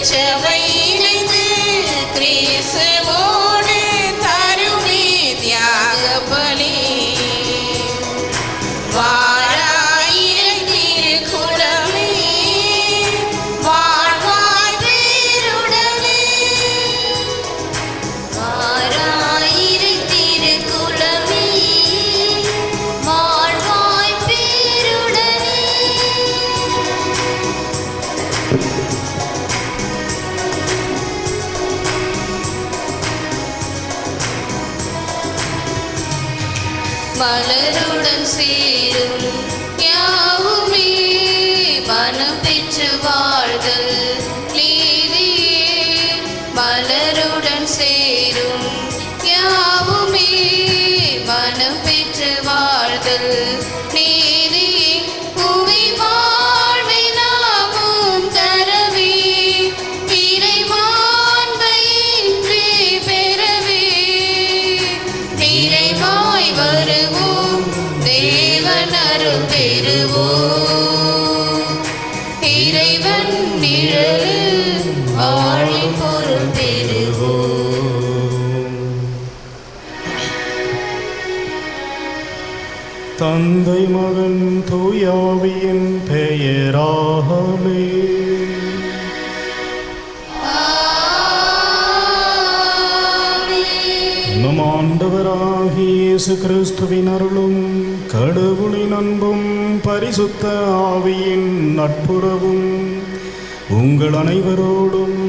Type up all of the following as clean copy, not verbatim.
திருச்சபை இணைந்து கிறிஸ்துவோடு தருமே தியாக பலி. வாராயிரை திருக்குலமே வாழ்வாய் பேருடனே. வாராயிரை திருக்குலமே வாழ்வாய் பேருடனே. மலருடன் சேரும் யாவுமே மனம் பெற்று வாழ்தல் நீதியே. மலருடன் சேரும் யாவுமே மனம் பெற்று வாழ்தல் நீதியே. புவி வாழ்வை நாமும் தரவே இறைமாண்பை இன்றே பெறவே நிறைவாய் வருவோம் தேவன் அருள் பெறுவோம். இறைவன் நிழலில் வாழி பொருள் பெறுவோம். தந்தை மகன் தூயாவியின் பெயராமே. நம் ஆண்டவராகிய இயேசு கிறிஸ்துவின் அருளும் கடவுளின் அன்பும் பரிசுத்த ஆவியின் நட்புறவும் உங்கள் அனைவரோடும்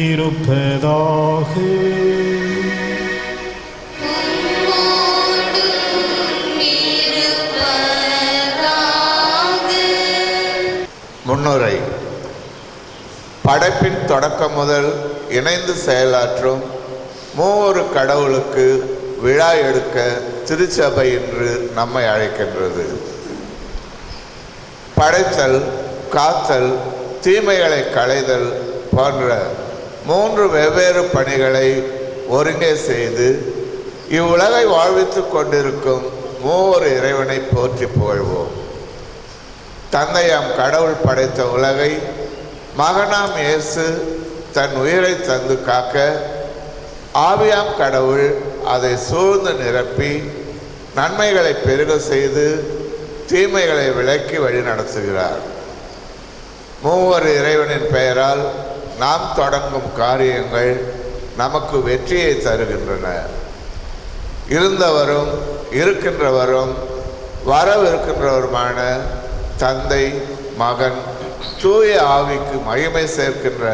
இருப்பதாக. முன்னுரை. படைப்பின் தொடக்கம் முதல் இணைந்து செயலாற்றும் மூவொரு கடவுளுக்கு விழா எடுக்க திருச்சபை என்று நம்மை அழைக்கின்றது. படைத்தல், காத்தல், தீமைகளை களைதல் போன்ற 3 வெவ்வேறு பணிகளை ஒருங்கே செய்து இவ்வுலகை வாழ்வித்துக் கொண்டிருக்கும் மூவொரு இறைவனை போற்றி புகழ்வோம். தந்தையாம் கடவுள் படைத்த உலகை மகனாம் இயேசு தன் உயிரை தந்து காக்க ஆவியாம் கடவுள் அதை சூழ்ந்து நிரப்பி நன்மைகளை பெருக செய்து தீமைகளை விலக்கி வழி நடத்துகிறார். மூவர் இறைவனின் பெயரால் நாம் தொடங்கும் காரியங்கள் நமக்கு வெற்றியை தருகின்றன. இருந்தவரும் இருக்கின்றவரும் வரவிருக்கின்றவருமான தந்தை, மகன், தூய ஆவிக்கு மகிமை சேர்க்கின்ற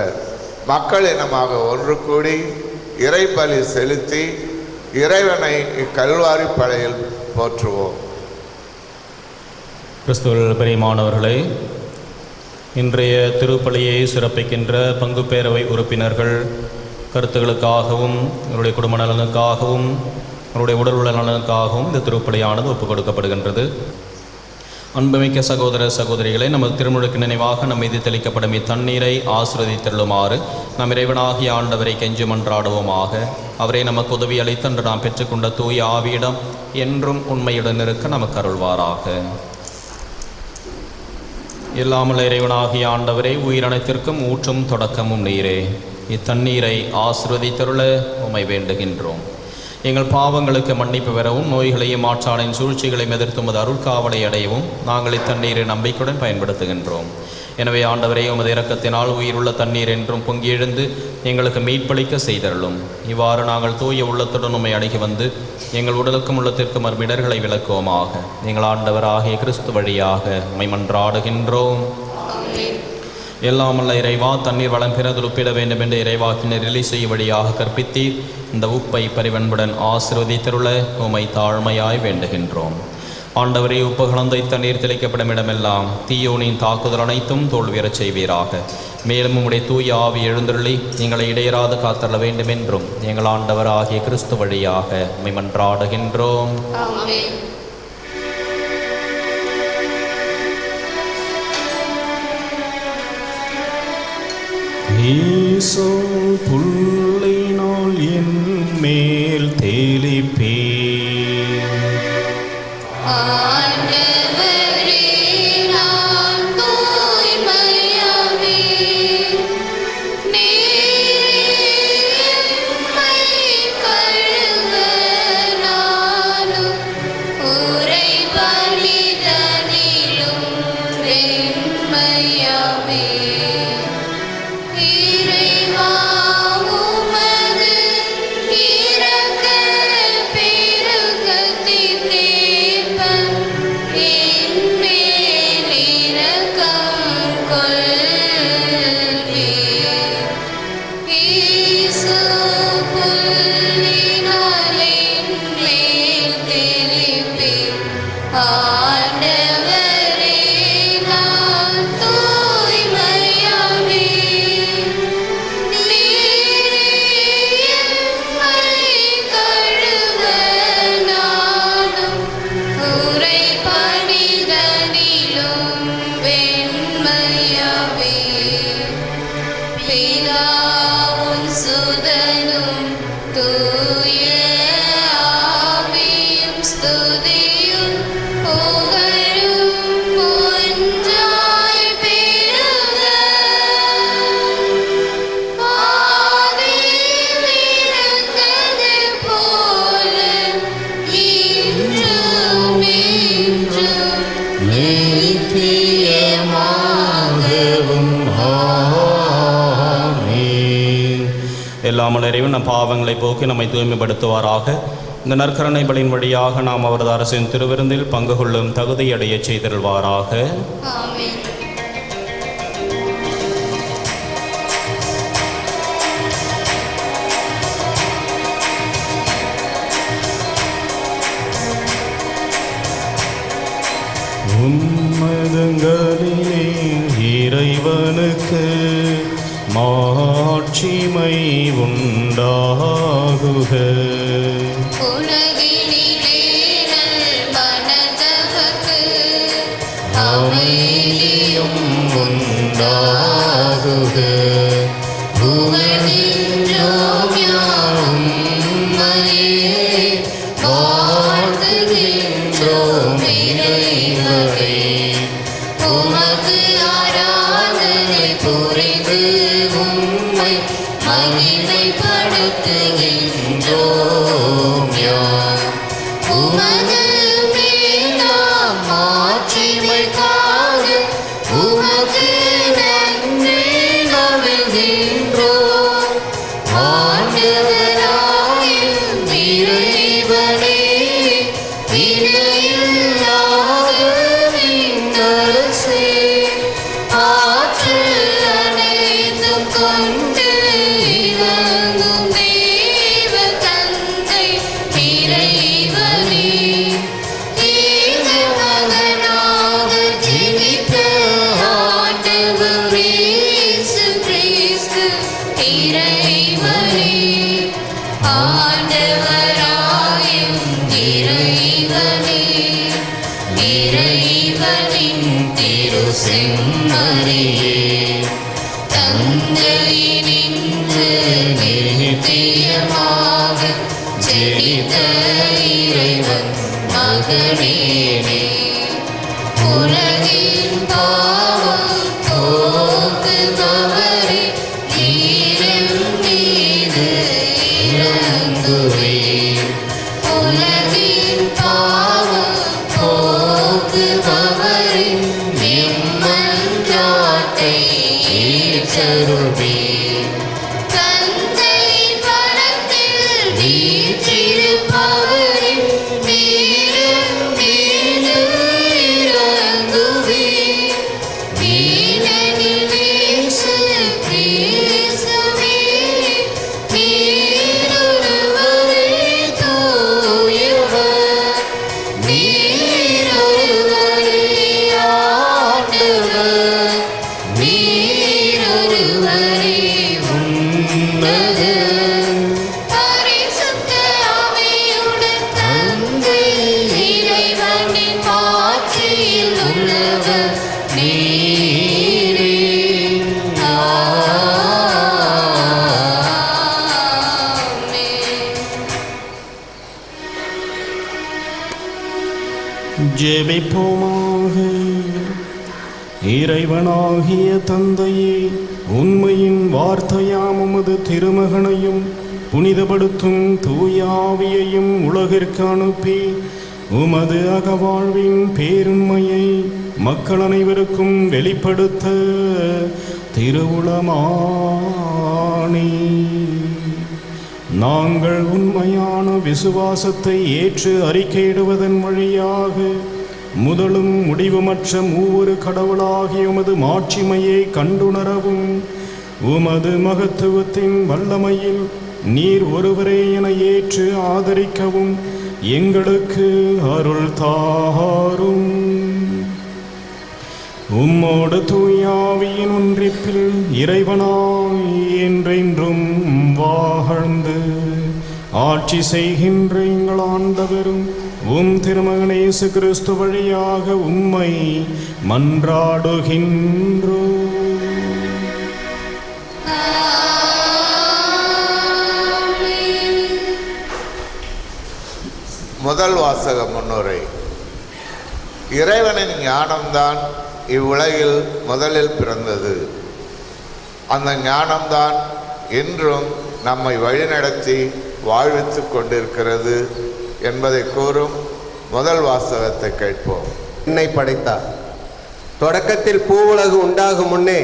மக்கள் இனமாக ஒன்று கூடி இறைபலி செலுத்தி இறைவனை இக்கல்வாரி படையில் போற்றுவோம். கிறிஸ்துவில் பிரியமானவர்களே, இன்றைய திருப்பலியை சிறப்பிக்கின்ற பங்கு பேரவை உறுப்பினர்கள் கருத்துக்களுக்காகவும் அவருடைய குடும்ப நலனுக்காகவும் அவருடைய உடல் உள்ள நலனுக்காகவும் இந்த திருப்பலியானது ஒப்புக் கொடுக்கப்படுகின்றது. அன்புமிக்க சகோதர சகோதரிகளை, நமது திருமுழுக்கு நினைவாக நம் மீது தெளிக்கப்படும் இத்தண்ணீரை ஆசீர்வதித்தருளுமாறு நம் இறைவனாகிய ஆண்டவரை கெஞ்சி மன்றாடுவோமாக. அவரை நமக்கு உதவி அளித்தன்று நாம் பெற்றுக்கொண்ட தூய ஆவியிடம் என்றும் உண்மையுடன் இருக்க நமக்கு அருள்வாராக. இல்லாமல் இறைவனாகிய ஆண்டவரே, உயிரனைத்திற்கும் ஊற்றும் தொடக்கமும் நீரே, இத்தண்ணீரை ஆசீர்வதித்தருள உம்மை வேண்டுகின்றோம். எங்கள் பாவங்களுக்கு மன்னிப்பு பெறவும் நோய்களையும் ஆற்றாளின் சூழ்ச்சிகளையும் எதிர்த்து உமது அருள்காவலை அடையவும் நாங்கள் இத்தண்ணீரை நம்பிக்கையுடன் பயன்படுத்துகின்றோம். எனவே ஆண்டவரே, உமது இரக்கத்தினால் உயிருள்ள தண்ணீர் என்றும் பொங்கி எழுந்து எங்களுக்கு மீட்பளிக்க செய்தருளும். இவ்வாறு நாங்கள் தூய உள்ளத்துடன் உம்மை அணுகி வந்து எங்கள் உடலுக்கும் உள்ளத்திற்கும் மறுமிடர்களை விளக்குவோமாக. எங்கள் ஆண்டவராகிய கிறிஸ்து வழியாக உம்மை மன்றாடுகின்றோம். எல்லாமல்ல இறைவா, தண்ணீர் வளம் பிறகு உப்பிட வேண்டும் என்று இறைவாக்கினர் இலை செய்ய வழியாக கற்பித்தீர். இந்த உப்பை பரிவன்புடன் ஆசீர்வதித்தருள உம்மை தாழ்மையாய் வேண்டுகின்றோம். ஆண்டவரே, உப்பு கலந்த இத்தண்ணீர் தெளிக்கப்படும் இடமெல்லாம் தீயோனின் தாக்குதல் அனைத்தும் தோல்வியறச் செய்வீராக. மேலும் உம்முடைய தூய ஆவி எழுந்தருளி எங்களை இடையராது காத்தள்ள வேண்டும் என்றும் எங்கள் ஆண்டவர் ஆகிய கிறிஸ்து வழியாக உம்மை மன்றாடுகின்றோம். ஈசோ புள்ளினால் என் மேல் தெளிப்பே. ஆண்டவரே, நான் தூய்மையாவே இல்லாமல் இறைவன் நம் பாவங்களை போக்கி நம்மை தூய்மைப்படுத்துவாராக. இந்த நற்கருணை பலியின் வழியாக நாம் அவரது அரசின் திருவிருந்தில் பங்கு கொள்ளும் தகுதியடைய செய்திருவாராக. ஆமென். உம்மதங்களிலே இறைவனுக்கு மாட்சிமை உண்டாகுக. உலகினிலே நல்மனதவர்க்கு அமைதியும் உண்டாகுக. புகழ்கின்றோம் யாம் உம்மையே, வாழ்த்துகின்றோம் இறைவனே. உமக்கு ஆராதனை புரிந்து உம்மை மகிமைப்படுத்துகின்றோம் யாம். உமது மேலாம் மாட்சிமைக்காக உமக்கு நன்றி நல்கின்றோம். ஆண்டவராகிய இறைவனே, இணையில்லாத விண்ணரசே, ஆற்றல் அனைத்தும் கொண்டு இறங்கும் தேவ தந்தை இறைவனே, ஏக மகனாக ஜெனித்த ஆண்டவர் இயேசு கிறிஸ்து இறைவனே, ஆண்டவராயும் இறைவனே, இறைவனின் திரு செம்மறியே, தந்தையினின்று நித்தியமாக ஜெனித்த இறைவன் மகனேனே, உலகின் பாவம் போக்குபவரே, நீரின் மீது இறங்குவீர். உலகின் பாவம் போக்குபவரே, எம்மன்றாட்டை ஏற்றருள்வீர். தந்தையின் பலத்தில் வீற்றிருப்பவரே, நீரின் மீது இறங்குவீர். வீணனில் வீசு கிறிஸ்துவே, நீரொருவரே தூயவர், நீரொருவரே ஆண்டவர், நீரொருவரே உன்னதர். பரிசுத்த ஆவியுடன் தந்தை இறைவனின் ஆட்சியில் உள்ளவர் நீரே. ஆமென். ஜெபிப்போமாக. இறைவனாகிய தந்தையே, உண்மையின் வார்த்தையாம் உமது திருமகனையும் புனிதப்படுத்தும் தூயாவியையும் உலகிற்கு அனுப்பி உமது அகவாழ்வின் பேருண்மையை மக்கள் அனைவருக்கும் வெளிப்படுத்த திருவுளமானி. நாங்கள் உண்மையான விசுவாசத்தை ஏற்று அறிக்கையிடுவதன் வழியாக முதலும் முடிவுமற்ற மூவொரு கடவுளாகிய உமது மாட்சிமையை கண்டுணரவும், உமது மகத்துவத்தின் வல்லமையில் நீர் ஒருவரே என ஏற்று ஆதரிக்கவும் எங்களுக்கு அருள் தாரும். உம்மோடு தூயாவியின் ஒன்றிப்பில் இறைவனாய் என்றென்றும் வாழ்ந்து ஆட்சி செய்கின்ற எங்கள் ஆண்டவரும் உம் திருமகன் இயேசு கிறிஸ்து வழியாக உம்மை மன்றாடுகின்றோம். முதல் வாசக முன்னுரை. இறைவனின் ஞானம்தான் இவ்வுலகில் முதலில் பிறந்தது. அந்த ஞானம்தான் இன்றும் நம்மை வழிநடத்தி வாழ்வித்து கொண்டிருக்கிறது என்பதை கூறும் முதல் வாசகத்தை கேட்போம். என்னை படைத்தார். தொடக்கத்தில் பூவுலகு உண்டாகும் முன்னே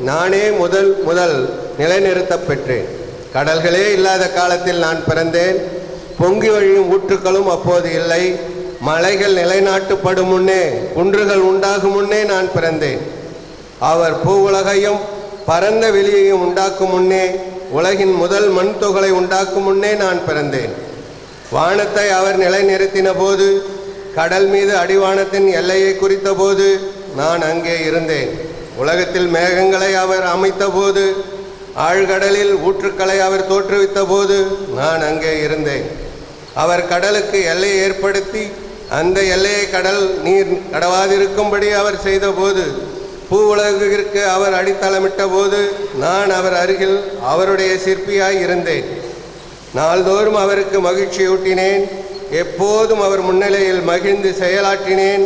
நானே முதல் நிலைநிறுத்தப் பெற்றேன். கடல்களே இல்லாத காலத்தில் நான் பிறந்தேன். பொங்கி வழியும் ஊற்றுக்களும் அப்போது இல்லை. மலைகள் நிலைநாட்டப்படும் முன்னே, குன்றுகள் உண்டாகும் முன்னே நான் பிறந்தேன். அவர் பூவுலகையும் பரந்த வெளியையும் உண்டாக்கும் முன்னே, உலகின் முதல் மண் துகளை உண்டாக்கும் முன்னே நான் பிறந்தேன். வானத்தை அவர் நிலைநிறுத்தின போது, கடல் மீது அடிவானத்தின் எல்லையை குறித்த போது நான் அங்கே இருந்தேன். உலகத்தில் மேகங்களை அவர் அமைத்த போது, ஆழ்கடலில் ஊற்றுக்களை அவர் தோற்றுவித்த போது நான் அங்கே இருந்தேன். அவர் கடலுக்கு எல்லையை ஏற்படுத்தி அந்த எல்லையை கடல் நீர் கடவாதிருக்கும்படி அவர் செய்த போது, பூ உலகிற்கு அவர் அடித்தளமிட்ட போது நான் அவர் அருகில் அவருடைய சிற்பியாய் இருந்தேன். நாள்தோறும் அவருக்கு மகிழ்ச்சியூட்டினேன். எப்போதும் அவர் முன்னிலையில் மகிழ்ந்து செயலாற்றினேன்.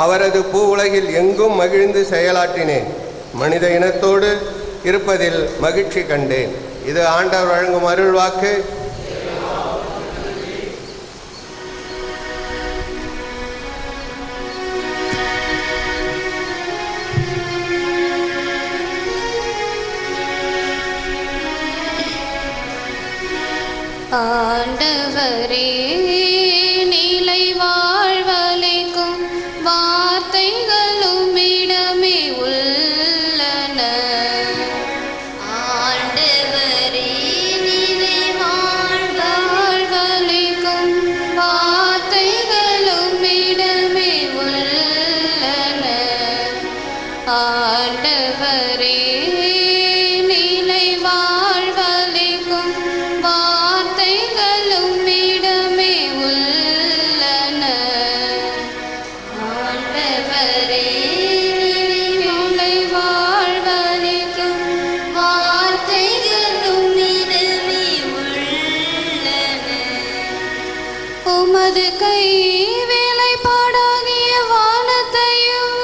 அவரது பூ உலகில் எங்கும் மகிழ்ந்து செயலாற்றினேன். மனித இனத்தோடு இருப்பதில் மகிழ்ச்சி கண்டேன். இது ஆண்டவர் வழங்கும் அருள் வாக்கு. ஆண்டவரே, நிலை வாழ்வளிக்கும் வார்த்தைகளும் இடமே உள்ளன. ஆண்டவரே, நிலை வாழ்வளிக்கும் வார்த்தைகளும் இடமே உள்ளன. ஆண்டவரே, நிலை வாழ்வளிக்கும் வார்த்தைகளும் இடமே உள்ளன. ஆண்டவரே, நிலை வாழ்வளிக்கும் வார்த்தைகளும் இடமே உள்ளன. உமது கை வேலைப்பாடாகிய வானத்தையும்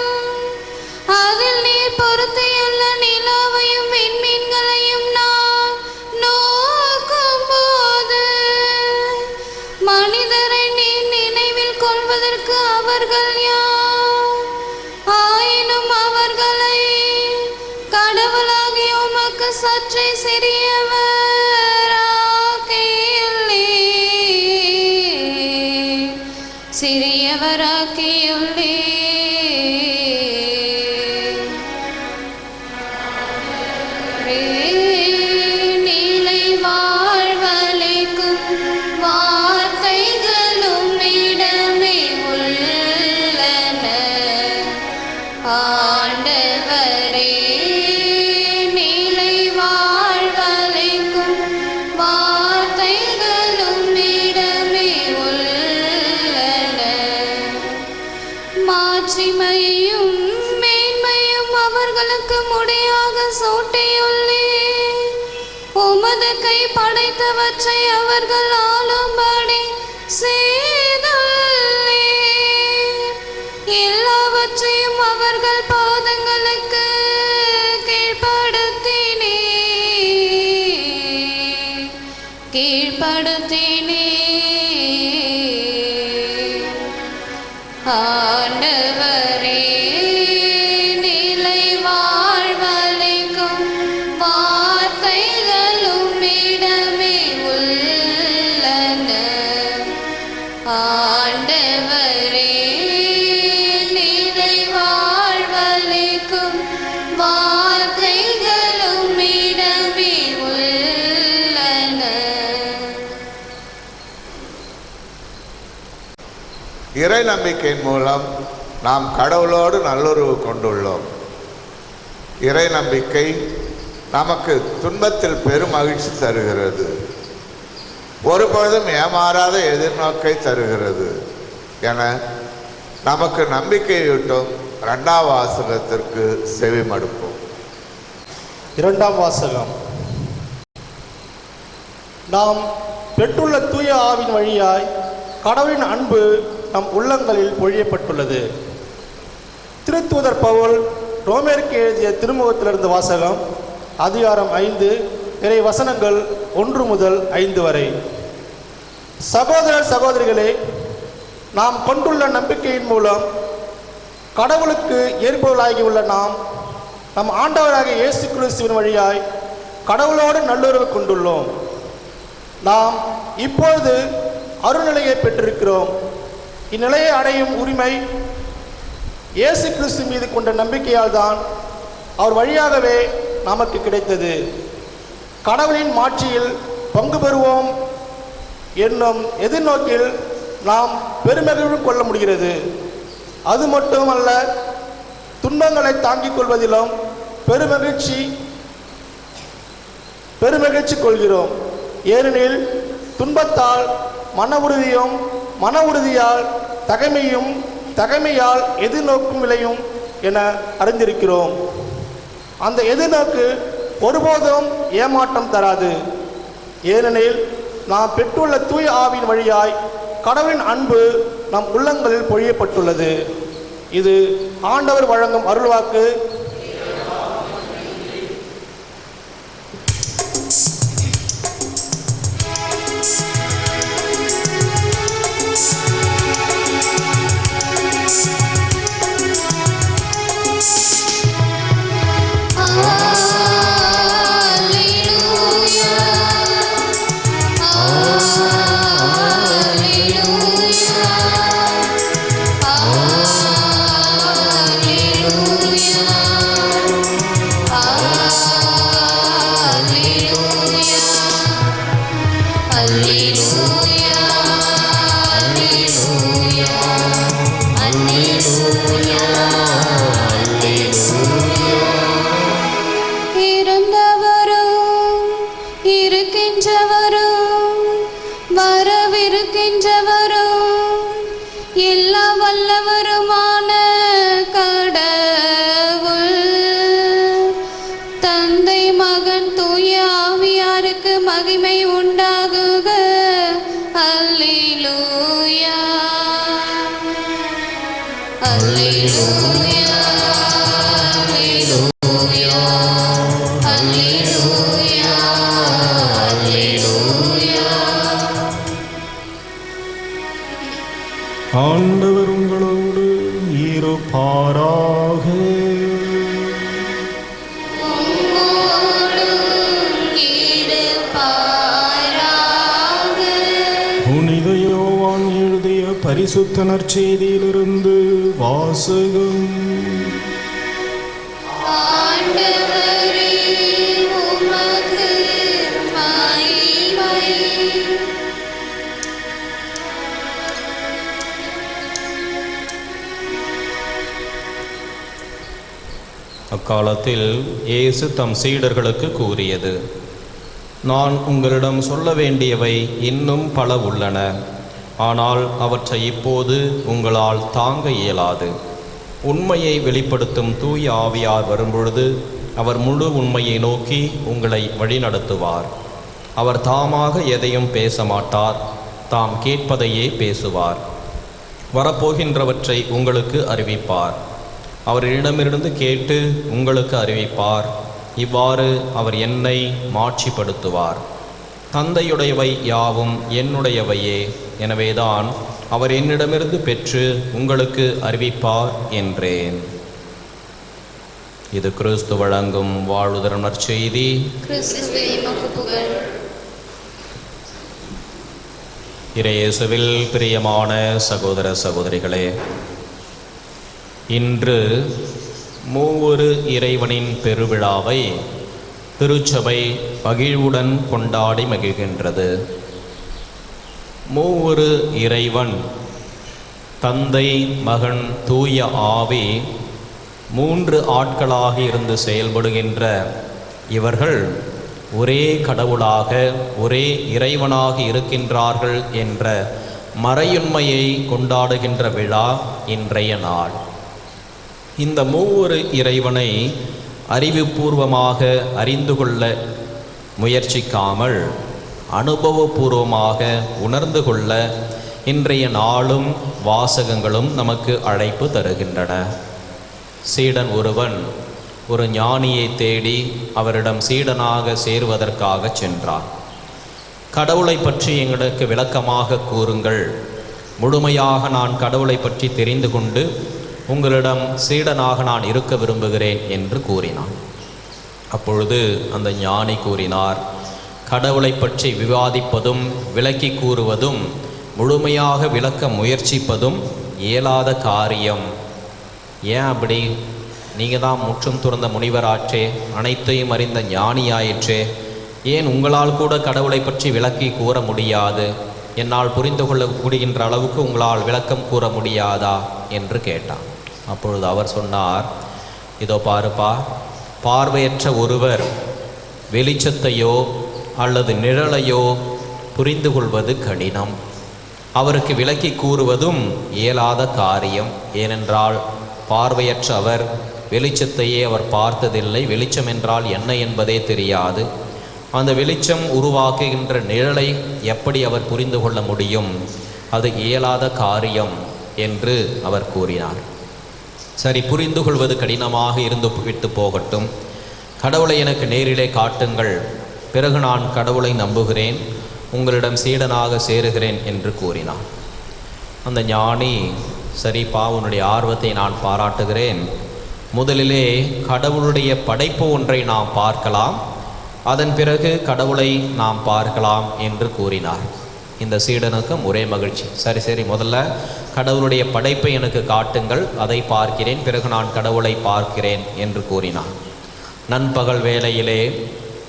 அதில் நீர் பொருத்தியுள்ள நிலாவையும் விண்மீன்களையும் நான் நோக்கும் போது, மனிதரை நீர் நினைவில் கொள்வதற்கு அவர்கள் யார்? ஆயினும் அவர்களை கடவுளாகிய உமக்கு சற்றே சிறியவராக்கியுள்ளே. நிலை வாழ்வளிக்கும் வார்த்தைகளும் இடமே உள்ளன. ஆண்டவரே, நிலை வாழ்வளிக்கும் வார்த்தைகளும் இடமே உள்ளன. மாட்சிமையும் மேன்மையும் அவர்களுக்கு முடியாக சூட்டியுள்ளே. உமது கை படைத்தவற்றை அவர்கள் ஆளும்படி செய்துள்ளே. எல்லாவற்றையும் அவர்கள் பாதங்களுக்கு கீழ்ப்படுத்தினே. ஆண்டவரே, நிலை வாழ்வளிக்கும் வார்த்தைகளும் இடமே உள்ளன. ஆண்டவரே, நிலை வாழ்வளிக்கும் வார்த்தைகளும் இடமே உள்ளன. இறை நம்பிக்கையின் மூலம் நாம் கடவுளோடு நல்லுறவு கொண்டுள்ளோம். இறை நம்பிக்கை நமக்கு துன்பத்தில் பெரும் மகிழ்ச்சி தருகிறது. ஒருபொழுதும் ஏமாறாத எதிர்நோக்கை தருகிறது என நமக்கு நம்பிக்கையூட்டும் 2ஆம் வாசகத்திற்கு செவி மடுப்போம். 2ஆம் வாசகம். நாம் பெற்றுள்ள தூய ஆவின் வழியாய் கடவுளின் அன்பு நம் உள்ளங்களில் பொழியப்பட்டுள்ளது. திருத்தூதர் பவுல் ரோமேற்கு எழுதிய திருமுகத்திலிருந்து வாசகம். அதிகாரம் 5, இறை வசனங்கள் 1 முதல் 5 வரை. சகோதரர் சகோதரிகளே, நாம் கொண்டுள்ள நம்பிக்கையின் மூலம் கடவுளுக்கு ஏற்பவர்களாகியுள்ள நாம் நம் ஆண்டவராகிய இயேசு கிறிஸ்துவின் வழியாய் கடவுளோடு நல்லுறவு கொண்டுள்ளோம். நாம் இப்பொழுது அருள்நிலையை பெற்றிருக்கிறோம். இந்நிலையை அடையும் உரிமை இயேசு கிறிஸ்து மீது கொண்ட நம்பிக்கையால் தான் அவர் வழியாகவே நமக்கு கிடைத்தது. கடவுளின் மாட்சியில் பங்கு பெறுவோம் என்னும் எதிர்நோக்கில் நாம் பெருமகிழ்வு கொள்ள முடிகிறது. அது மட்டுமல்ல, துன்பங்களை தாங்கிக் கொள்வதிலும் பெருமகிழ்ச்சி கொள்கிறோம். ஏனெனில் துன்பத்தால் மன உறுதியால் தகைமையால் எதிர்நோக்கும் விளையும் என அறிந்திருக்கிறோம். அந்த எதிர்நோக்கு ஒருபோதும் ஏமாற்றம் தராது. ஏனெனில் நாம் பெற்றுள்ள தூய ஆவியின் வழியாய் கடவுளின் அன்பு நம் உள்ளங்களில் பொழியப்பட்டுள்ளது. இது ஆண்டவர் வழங்கும் அருள்வாக்கு. மகிமை உண்டாகுக. அல்லேலூயா அல்லேலூயா அல்லேலூயா அல்லேலூயா அல்லேலூயா. ஆண்டவர் உங்களோடு இருப்பாராக. புனித யோவான் எழுதிய பரிசுத்த நற்செய்தியிலிருந்து வாசகம். ஆண்டவரே, உமக்கு மகிமை. அக்காலத்தில் இயேசு தம் சீடர்களுக்கு கூறியது: நான் உங்களிடம் சொல்ல வேண்டியவை இன்னும் பல உள்ளன, ஆனால் அவற்றை இப்போது உங்களால் தாங்க இயலாது. உண்மையை வெளிப்படுத்தும் தூய ஆவியார் வரும்பொழுது அவர் முழு உண்மையை நோக்கி உங்களை வழிநடத்துவார். அவர் தாமாக எதையும் பேச மாட்டார், தாம் கேட்பதையே பேசுவார். வரப்போகின்றவற்றை உங்களுக்கு அறிவிப்பார். அவரிடமிருந்து கேட்டு உங்களுக்கு அறிவிப்பார். இவ்வாறு அவர் என்னை மாட்சிப்படுத்துவார். தந்தையுடையவை யாவும் என்னுடையவையே, எனவேதான் அவர் என்னிடமிருந்து பெற்று உங்களுக்கு அறிவிப்பார் என்றேன். இது கிறிஸ்து வழங்கும் வாழ்வுதரும் நற்செய்தி. கிறிஸ்துவே உமக்கு புகழ். இறையேசுவில் பிரியமான சகோதர சகோதரிகளே, இன்று மூவொரு இறைவனின் பெருவிழாவை திருச்சபை மகிழ்வுடன் கொண்டாடி மகிழ்கின்றது. மூவொரு இறைவன், தந்தை, மகன், தூய ஆவி, மூன்று ஆட்களாக இருந்து செயல்படுகின்ற இவர்கள் ஒரே கடவுளாக, ஒரே இறைவனாக இருக்கின்றார்கள் என்ற மறையுண்மையை கொண்டாடுகின்ற விழா இன்றைய நாள். இந்த மூவொரு இறைவனை அறிவுபூர்வமாக அறிந்து கொள்ள முயற்சிக்காமல் அனுபவபூர்வமாக உணர்ந்து கொள்ள இன்றைய நாளும் வாசகங்களும் நமக்கு அழைப்பு தருகின்றன. சீடன் ஒருவன் ஒரு ஞானியை தேடி அவரிடம் சீடனாக சேருவதற்காக சென்றான். கடவுளை பற்றி எங்களுக்கு விளக்கமாக கூறுங்கள், முழுமையாக நான் கடவுளை பற்றி தெரிந்து கொண்டு உங்களிடம் சீடனாக நான் இருக்க விரும்புகிறேன் என்று கூறினான். அப்பொழுது அந்த ஞானி கூறினார், கடவுளை பற்றி விவாதிப்பதும் விளக்கி கூறுவதும் முழுமையாக விளக்க முயற்சிப்பதும் இயலாத காரியம். ஏன் அப்படி? நீங்கள் தான் முற்றும் துறந்த முனிவராற்றே, அனைத்தையும் அறிந்த ஞானியாயிற்றே, ஏன் உங்களால் கூட கடவுளை பற்றி விளக்கி கூற முடியாது? என்னால் புரிந்து கொள்ள முடிகின்ற அளவுக்கு உங்களால் விளக்கம் கூற முடியாதா என்று கேட்டான். அப்பொழுது அவர் சொன்னார், இதோ பாருப்பா, பார்வையற்ற ஒருவர் வெளிச்சத்தையோ அல்லது நிழலையோ புரிந்து கொள்வது கடினம். அவருக்கு விளக்கி கூறுவதும் இயலாத காரியம். ஏனென்றால் பார்வையற்ற அவர் வெளிச்சத்தையே அவர் பார்த்ததில்லை. வெளிச்சம் என்றால் என்ன என்பதே தெரியாது. அந்த வெளிச்சம் உருவாக்குகின்ற நிழலை எப்படி அவர் புரிந்து கொள்ள முடியும்? அது இயலாத காரியம் என்று அவர் கூறினார். சரி, புரிந்து கொள்வது கடினமாக இருந்து விட்டு போகட்டும், கடவுளை எனக்கு நேரிலே காட்டுங்கள், பிறகு நான் கடவுளை நம்புகிறேன், உங்களிடம் சீடனாக சேருகிறேன் என்று கூறினான். அந்த ஞானி, சரிப்பா, உன்னுடைய ஆர்வத்தை நான் பாராட்டுகிறேன், முதலிலே கடவுளுடைய படைப்பு ஒன்றை நாம் பார்க்கலாம், அதன் பிறகு கடவுளை நாம் பார்க்கலாம் என்று கூறினார். இந்த சீடனுக்கும் ஒரே மகிழ்ச்சி. சரி, முதல்ல கடவுளுடைய படைப்பை எனக்கு காட்டுங்கள், அதை பார்க்கிறேன், பிறகு நான் கடவுளை பார்க்கிறேன் என்று கூறினான். நண்பகல் வேளையிலே,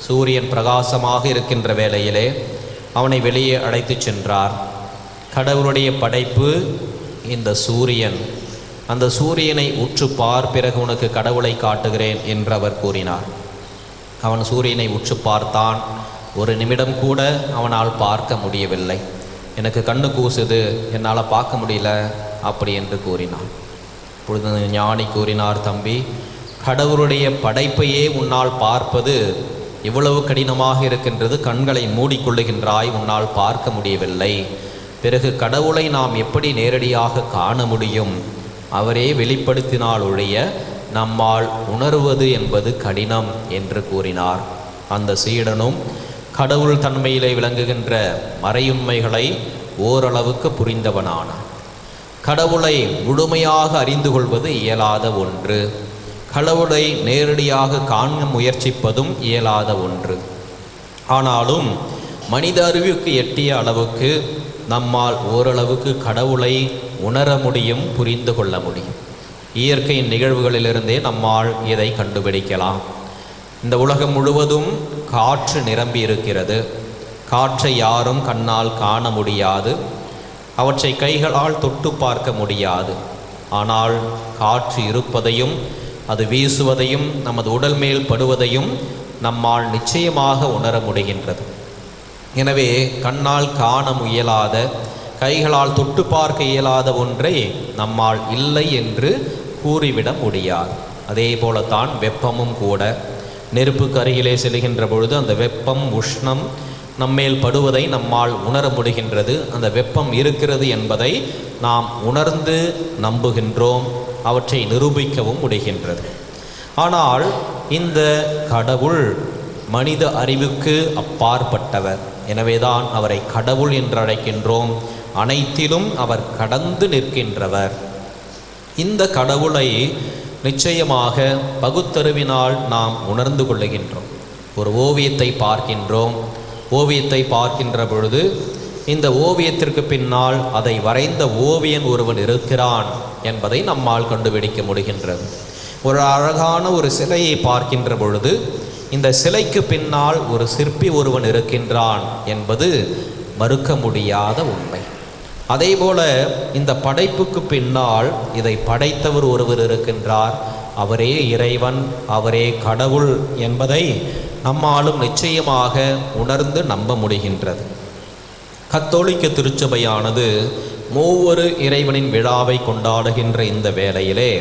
சூரியன் பிரகாசமாக இருக்கின்ற வேளையிலே அவனை வெளியே அழைத்து சென்றார். கடவுளுடைய படைப்பு இந்த சூரியன், அந்த சூரியனை உற்று பார், பிறகு உனக்கு கடவுளை காட்டுகிறேன் என்று அவர் கூறினார். அவன் சூரியனை உற்று பார்த்தான். ஒரு நிமிடம் கூட அவனால் பார்க்க முடியவில்லை. எனக்கு கண்ணு கூசுது, என்னால் பார்க்க முடியல அப்படி என்று கூறினான். இப்பொழுது ஞானி கூறினார், தம்பி, கடவுளுடைய படைப்பையே உன்னால் பார்ப்பது இவ்வளவு கடினமாக இருக்கின்றது, கண்களை மூடிக்கொள்ளுகின்றாய், உன்னால் பார்க்க முடியவில்லை, பிறகு கடவுளை நாம் எப்படி நேரடியாக காண முடியும்? அவரே வெளிப்படுத்தினால் ஒழிய நம்மால் உணர்வது என்பது கடினம் என்று கூறினார். அந்த சீடனும் கடவுள் தன்மையிலே விளங்குகின்ற மறையுண்மைகளை ஓரளவுக்கு புரிந்தவனானான். கடவுளை முழுமையாக அறிந்து கொள்வது இயலாத ஒன்று, கடவுளை நேரடியாக காண முயற்சிப்பதும் இயலாத ஒன்று. ஆனாலும் மனித அறிவுக்கு எட்டிய அளவுக்கு நம்மால் ஓரளவுக்கு கடவுளை உணர முடியும், புரிந்து கொள்ள முடியும். இயற்கையின் நிகழ்வுகளிலிருந்தே நம்மால் இதை கண்டுபிடிக்கலாம். இந்த உலகம் முழுவதும் காற்று நிரம்பி இருக்கிறது. காற்றை யாரும் கண்ணால் காண முடியாது, அவற்றை கைகளால் தொட்டு பார்க்க முடியாது. ஆனால் காற்று இருப்பதையும் அது வீசுவதையும் நமது உடல் மேல் படுவதையும் நம்மால் நிச்சயமாக உணர முடிகின்றது. எனவே கண்ணால் காண இயலாத, கைகளால் தொட்டு பார்க்க இயலாத ஒன்றை நம்மால் இல்லை என்று கூறிவிட முடியாது. அதே போலத்தான் வெப்பமும் கூட. நெருப்புக்கு அருகிலே செல்கின்ற பொழுது அந்த வெப்பம், உஷ்ணம் நம்மேல் படுவதை நம்மால் உணர முடிகின்றது. அந்த வெப்பம் இருக்கிறது என்பதை நாம் உணர்ந்து நம்புகின்றோம், அவற்றை நிரூபிக்கவும் முடிகின்றது. ஆனால் இந்த கடவுள் மனித அறிவுக்கு அப்பாற்பட்டவர். எனவேதான் அவரை கடவுள் என்று அழைக்கின்றோம். அனைத்திலும் அவர் கடந்து நிற்கின்றவர். இந்த கடவுளை நிச்சயமாக பகுத்தறிவினால் நாம் உணர்ந்து கொள்ளுகின்றோம். ஒரு ஓவியத்தை பார்க்கின்றோம். ஓவியத்தை பார்க்கின்ற பொழுது இந்த ஓவியத்திற்கு பின்னால் அதை வரைந்த ஓவியன் ஒருவன் இருக்கிறான் என்பதை நம்மால் கண்டுபிடிக்க முடிகின்றது. ஒரு அழகான ஒரு சிலையை பார்க்கின்ற பொழுது இந்த சிலைக்கு பின்னால் ஒரு சிற்பி ஒருவன் இருக்கின்றான் என்பது மறுக்க முடியாத உண்மை. அதேபோல இந்த படைப்புக்கு பின்னால் இதை படைத்தவர் ஒருவர் இருக்கின்றார். அவரே இறைவன், அவரே கடவுள் என்பதை நம்மாலும் நிச்சயமாக உணர்ந்து நம்ப முடிகின்றது. கத்தோலிக்க திருச்சபையானது மூவொரு இறைவனின் விழாவை கொண்டாடுகின்ற இந்த வேளையிலே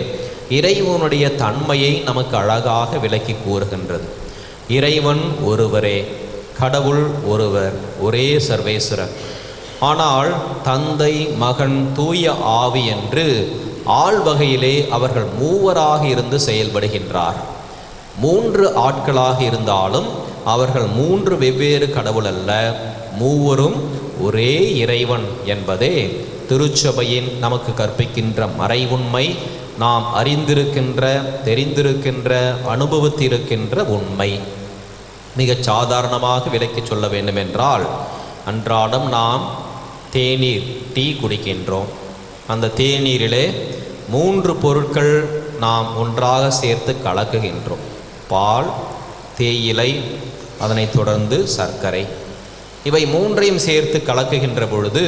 இறைவனுடைய தன்மையை நமக்கு அழகாக விளக்கி கூறுகின்றது. இறைவன் ஒருவரே, கடவுள் ஒருவர், ஒரே சர்வேஸ்வரர். ஆனால் தந்தை, மகன், தூய ஆவி என்று ஆள்வகையிலே அவர்கள் மூவராக இருந்து செயல்படுகின்றார். மூன்று ஆட்களாக இருந்தாலும் அவர்கள் மூன்று வெவ்வேறு கடவுள் அல்ல, மூவரும் ஒரே இறைவன் என்பதே திருச்சபையின் நமக்கு கற்பிக்கின்ற மறை உண்மை, நாம் அறிந்திருக்கின்ற, தெரிந்திருக்கின்ற, அனுபவித்திருக்கின்ற உண்மை. மிக சாதாரணமாக விலக்கி சொல்ல வேண்டுமென்றால், அன்றாடம் நாம் தேநீர், டீ குடிக்கின்றோம். அந்த தேநீரிலே 3 பொருட்கள் நாம் ஒன்றாக சேர்த்து கலக்குகின்றோம். பால், தேயிலை, அதனைத் தொடர்ந்து சர்க்கரை. இவை 3ஐயும் சேர்த்து கலக்குகின்ற பொழுது,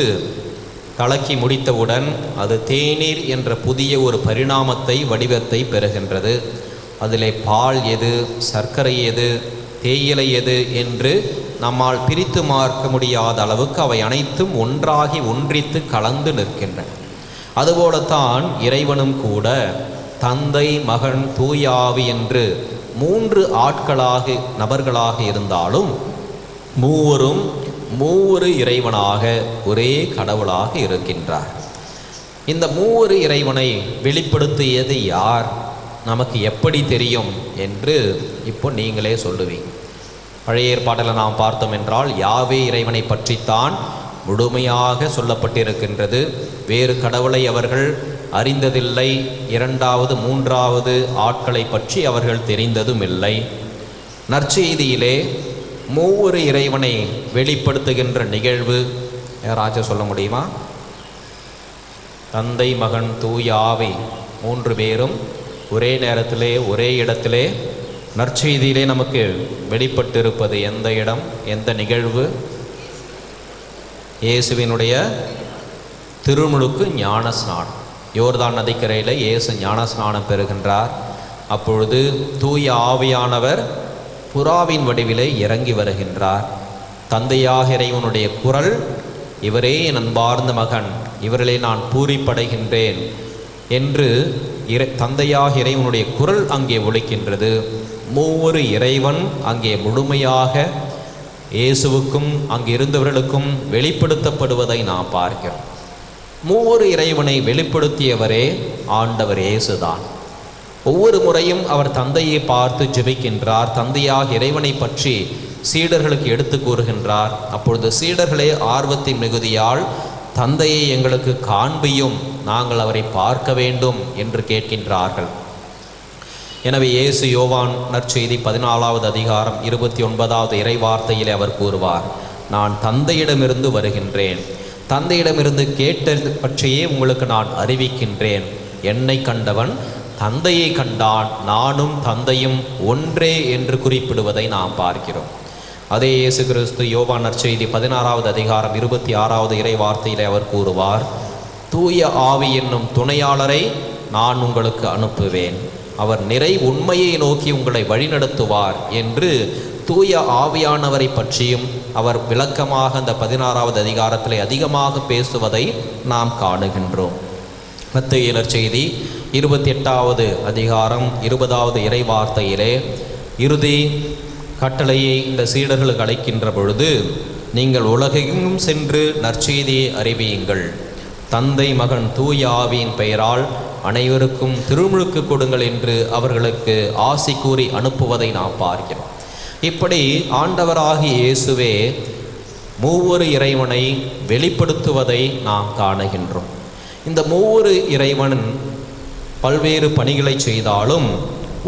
கலக்கி முடித்தவுடன் அது தேநீர் என்ற புதிய ஒரு பரிணாமத்தை, வடிவத்தை பெறுகின்றது. அதிலே பால் எது, சர்க்கரை எது, தேயிலை எது என்று நம்மால் பிரித்து பார்க்க முடியாத அளவுக்கு அவை அனைத்தும் ஒன்றாகி ஒன்றித்து கலந்து நிற்கின்றன. அதுபோலத்தான் இறைவனும் கூட தந்தை, மகன், தூய ஆவி என்று 3 நபர்களாக இருந்தாலும் மூவரு இறைவனாக, ஒரே கடவுளாக இருக்கின்றார். இந்த 3 இறைவனை வெளிப்படுத்தியது யார், நமக்கு எப்படி தெரியும் என்று இப்போ நீங்களே சொல்லுவீங்க. பழைய ஏற்பாட்டில் நாம் பார்த்தோம் என்றால் யாவே இறைவனை பற்றித்தான் முழுமையாக சொல்லப்பட்டிருக்கின்றது. வேறு கடவுளை அவர்கள் அறிந்ததில்லை. 2வது 3வது ஆட்களை பற்றி அவர்கள் தெரிந்ததும் இல்லை. நற்செய்தியிலே 3 இறைவனை வெளிப்படுத்துகின்ற நிகழ்வு யாராச்சும் சொல்ல முடியுமா? தந்தை, மகன், தூய ஆவி 3 பேரும் ஒரே நேரத்திலே, ஒரே இடத்திலே நற்செய்தியிலே நமக்கு வெளிப்பட்டிருப்பது எந்த இடம், எந்த நிகழ்வு? இயேசுவினுடைய திருமுழுக்கு ஞான ஸ்நானம். யோர்தான் நதிக்கரையில் இயேசு ஞான ஸ்நானம் பெறுகின்றார். அப்பொழுது தூய ஆவியானவர் புறாவின் வடிவிலே இறங்கி வருகின்றார். தந்தையாக இறைவனுடைய குரல், இவரே என் அன்பார்ந்த மகன், இவரிலே நான் பூரிப்படைகின்றேன் என்று தந்தையாக இறைவனுடைய குரல் அங்கே ஒலிக்கின்றது. 3 இறைவன் அங்கே முழுமையாக இயேசுவுக்கும் அங்கு இருந்தவர்களுக்கும் வெளிப்படுத்தப்படுவதை நாம் பார்க்கிறோம். 3 இறைவனை வெளிப்படுத்தியவரே ஆண்டவர் இயேசுதான். ஒவ்வொரு முறையும் அவர் தந்தையை பார்த்து ஜெபிக்கின்றார். தந்தையாக இறைவனை பற்றி சீடர்களுக்கு எடுத்து கூறுகின்றார். அப்பொழுது சீடர்களே ஆர்வத்தின் மிகுதியால், தந்தையை எங்களுக்கு காண்பியும், நாங்கள் அவரை பார்க்க வேண்டும் என்று கேட்கின்றார்கள். எனவே இயேசு யோவான் நற்செய்தி 14வது அதிகாரம் 29வது இறை வார்த்தையிலே அவர் கூறுவார், நான் தந்தையிடமிருந்து வருகின்றேன், தந்தையிடமிருந்து கேட்டது பற்றியே உங்களுக்கு நான் அறிவிக்கின்றேன். என்னை கண்டவன் தந்தையை கண்டான், நானும் தந்தையும் ஒன்றே என்று குறிப்பிடுவதை நாம் பார்க்கிறோம். அதே இயேசு கிறிஸ்து யோவான் நற்செய்தி 16வது அதிகாரம் 26வது இறை வார்த்தையிலே அவர் கூறுவார், தூய ஆவி என்னும் துணையாளரை நான் உங்களுக்கு அனுப்புவேன், அவர் நிறை உண்மையை நோக்கி உங்களை வழிநடத்துவார் என்று தூய ஆவியானவரை பற்றியும் அவர் விளக்கமாக அந்த 16வது அதிகாரத்திலே அதிகமாக பேசுவதை நாம் காணுகின்றோம். மத்தேயு நற்செய்தி 28வது அதிகாரம் 20வது இறை வார்த்தையிலே இறுதி கட்டளையை இந்த சீடர்களுக்கு அழைக்கின்ற பொழுது, நீங்கள் உலகெங்கும் சென்று நற்செய்தியை அறிவியுங்கள், தந்தை, மகன், தூய ஆவியின் பெயரால் அனைவருக்கும் திருமுழுக்கு கொடுங்கள் என்று அவர்களுக்கு ஆசி கூறி அனுப்புவதை நாம் பார்க்கிறோம். இப்படி ஆண்டவராகிய இயேசுவே 3 இறைவனை வெளிப்படுத்துவதை நாம் காணுகின்றோம். இந்த 3 இறைவன் பல்வேறு பணிகளை செய்தாலும்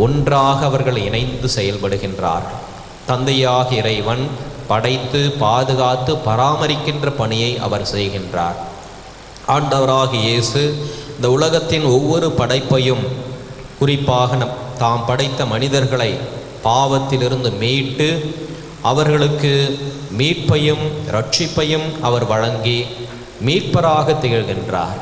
ஒன்றாக அவர்கள் இணைந்து செயல்படுகின்றார்கள். தந்தையாக இறைவன் படைத்து பாதுகாத்து பராமரிக்கின்ற பணியை அவர் செய்கின்றார். ஆண்டவராகிய இயேசு இந்த உலகத்தின் ஒவ்வொரு படைப்பையும், குறிப்பாக தாம் படைத்த மனிதர்களை பாவத்திலிருந்து மீட்டு அவர்களுக்கு மீட்பையும் இரட்சிப்பையும் அவர் வழங்கி மீட்பராக திகழ்கின்றார்.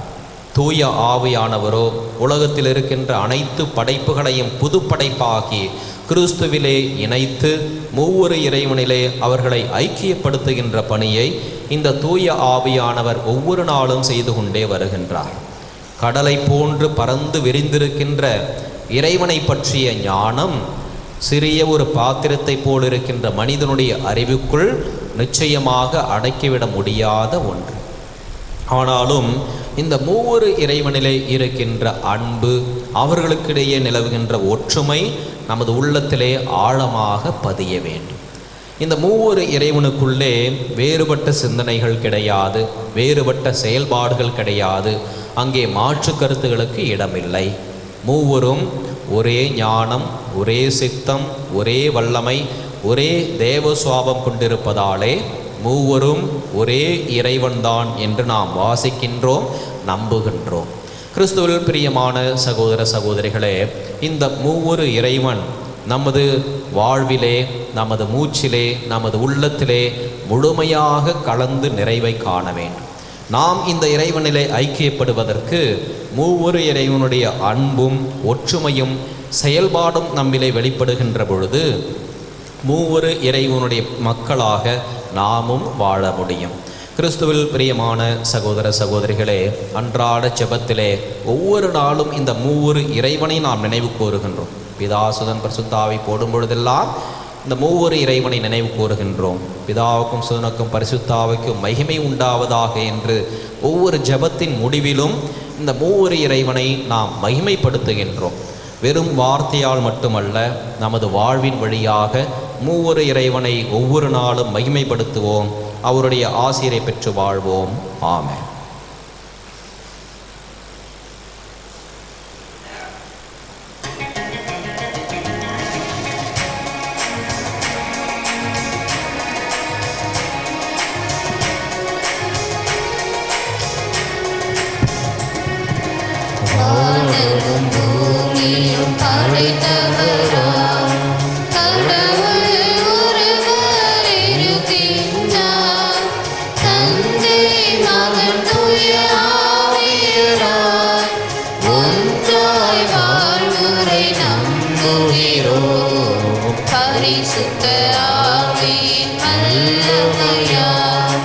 தூய ஆவியானவரோ உலகத்தில் இருக்கின்ற அனைத்து படைப்புகளையும் புது படைப்பாகி கிறிஸ்துவிலே இணைத்து 3 இறைவனிலே அவர்களை ஐக்கியப்படுத்துகின்ற பணியை இந்த தூய ஆவியானவர் ஒவ்வொரு நாளும் செய்து கொண்டே வருகின்றார். கடலை போன்று பறந்து விரிந்திருக்கின்ற இறைவனை பற்றிய ஞானம் சிறிய ஒரு பாத்திரத்தை போல் இருக்கின்ற மனிதனுடைய அறிவுக்குள் நிச்சயமாக அடக்கிவிட முடியாத ஒன்று. ஆனாலும் இந்த 3 இறைவனிலே இருக்கின்ற அன்பு, அவர்களுக்கிடையே நிலவுகின்ற ஒற்றுமை நமது உள்ளத்திலே ஆழமாக பதிய வேண்டும். இந்த 3 இறைவனுக்குள்ளே வேறுபட்ட சிந்தனைகள் கிடையாது, வேறுபட்ட செயல்பாடுகள் கிடையாது, அங்கே மாற்று கருத்துகளுக்கு இடமில்லை. மூவரும் ஒரே ஞானம், ஒரே சித்தம், ஒரே வல்லமை, ஒரே தேவ சுவாபம் கொண்டிருப்பதாலே மூவரும் ஒரே இறைவன்தான் என்று நாம் வாசிக்கின்றோம், நம்புகின்றோம். கிறிஸ்துவில் பிரியமான சகோதர சகோதரிகளே, இந்த மூவொரு இறைவன் நமது வாழ்விலே, நமது மூச்சிலே, நமது உள்ளத்திலே முழுமையாக கலந்து நிறைவை காண வேண்டும். நாம் இந்த இறைவனிலே ஐக்கியப்படுவதற்கு மூவொரு இறைவனுடைய அன்பும் ஒற்றுமையும் செயல்பாடும் நம்மிலே வெளிப்படுகின்ற பொழுது மூவொரு இறைவனுடைய மக்களாக நாமும் வாழ முடியும். கிறிஸ்துவில் பிரியமான சகோதர சகோதரிகளே, அன்றாட ஜெபத்திலே ஒவ்வொரு நாளும் இந்த மூவொரு இறைவனை நாம் நினைவு கூறுகின்றோம். பிதா சுதன் பரிசுத்தாவை போடும் பொழுதெல்லாம் இந்த மூவொரு இறைவனை நினைவு கூறுகின்றோம். பிதாவுக்கும் சுதனுக்கும் பரிசுத்தாவுக்கும் மகிமை உண்டாவதாக என்று ஒவ்வொரு ஜெபத்தின் முடிவிலும் இந்த மூவொரு இறைவனை நாம் மகிமைப்படுத்துகின்றோம். வெறும் வார்த்தையால் மட்டுமல்ல, நமது வாழ்வின் வழியாக மூவொரு இறைவனை ஒவ்வொரு நாளும் மகிமைப்படுத்துவோம். அவருடைய ஆசிரை பெற்று வாழ்வோம். ஆமென். வானமும் பூமியும் படைத்தவராம் கடவுள் ஒருவர் இருக்கின்றார். தந்தை மகன் தூய ஆவியராய் ஒன்றாய் வாழ்வுரை நம்புகிறோம். பரிசுத்த ஆவியின் வல்லமையால்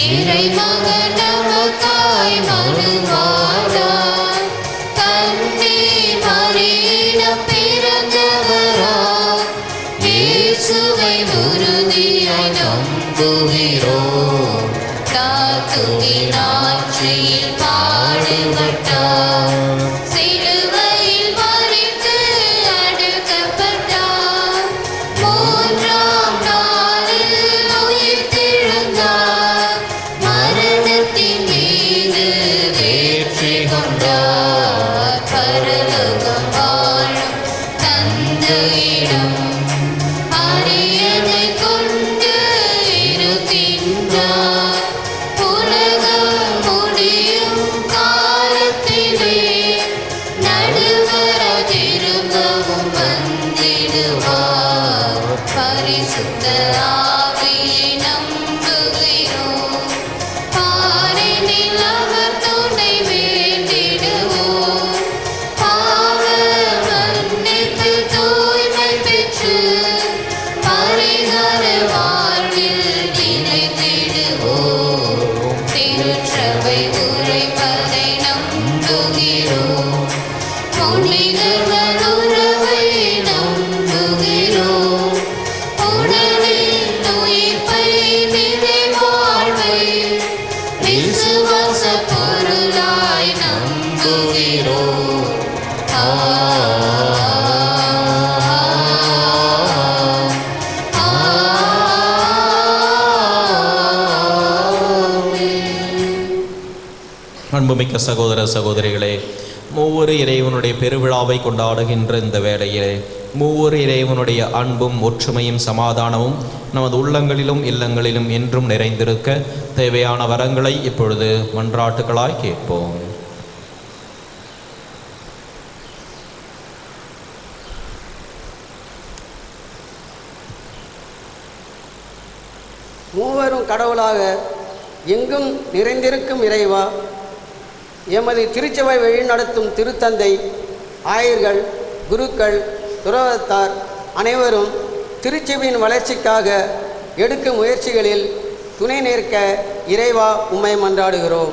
இறைமகன் நமக்காய் மனுவானார். கன்னி மரியிடம் பிறந்தவராய் இயேசுவை உறுதியாய் நம்புகிறோம். தாத்துவின் ஆட்சியில் பாடுபட்டார், சிலுவையில் மரித்து அடக்கப்பட்டார், மூன்றாம் நாளில் உயிர்த்தெழுந்தார், மரணத்தின் மீது வெற்றி கொண்டார். பரலோகம் வாழும் தந்தையிடம் அரியணை கொண்டு இருக்கின்றார். உலகம் முடியும் காலத்திலே நடுவராய் திரும்பவும் வந்திடுவார். பரிசுத்த ஆவியை நம்புகிறோம். பாரினில் அவர் துணை வேண்டிடுவோம். பாவ மன்னிப்பு தூய்மை பெற்று பரிகார வாழ்வில் நிலைத்திடுவோம். திருச்சபை உரைப்பதை நம்புகிறோம். புனிதர்கள் உறவை நம்புகிறோம். உடலின் உயிர்ப்பை நிலை வாழ்வை விசுவாச பொருளாய் நம்புகிறோம். அன்புமிக்க சகோதர சகோதரிகளே, மூவொரு இறைவனுடைய பெருவிழாவை கொண்டாடுகின்ற இந்த வேளையிலே மூவொரு இறைவனுடைய அன்பும் ஒற்றுமையும் சமாதானமும் நமது உள்ளங்களிலும் இல்லங்களிலும் என்றும் நிறைந்திருக்க தேவையான வரங்களை இப்பொழுது மன்றாட்டுகளாய் கேட்போம். மூவரும் கடவுளாக எங்கும் நிறைந்திருக்கும் இறைவா, எமது திருச்சபை வழிநடத்தும் திருத்தந்தை, ஆயர்கள், குருக்கள், துறவரத்தார் அனைவரும் திருச்சபையின் வளர்ச்சிக்காக எடுக்கும் முயற்சிகளில் துணை நிற்க இறைவா உம்மை மன்றாடுகிறோம்.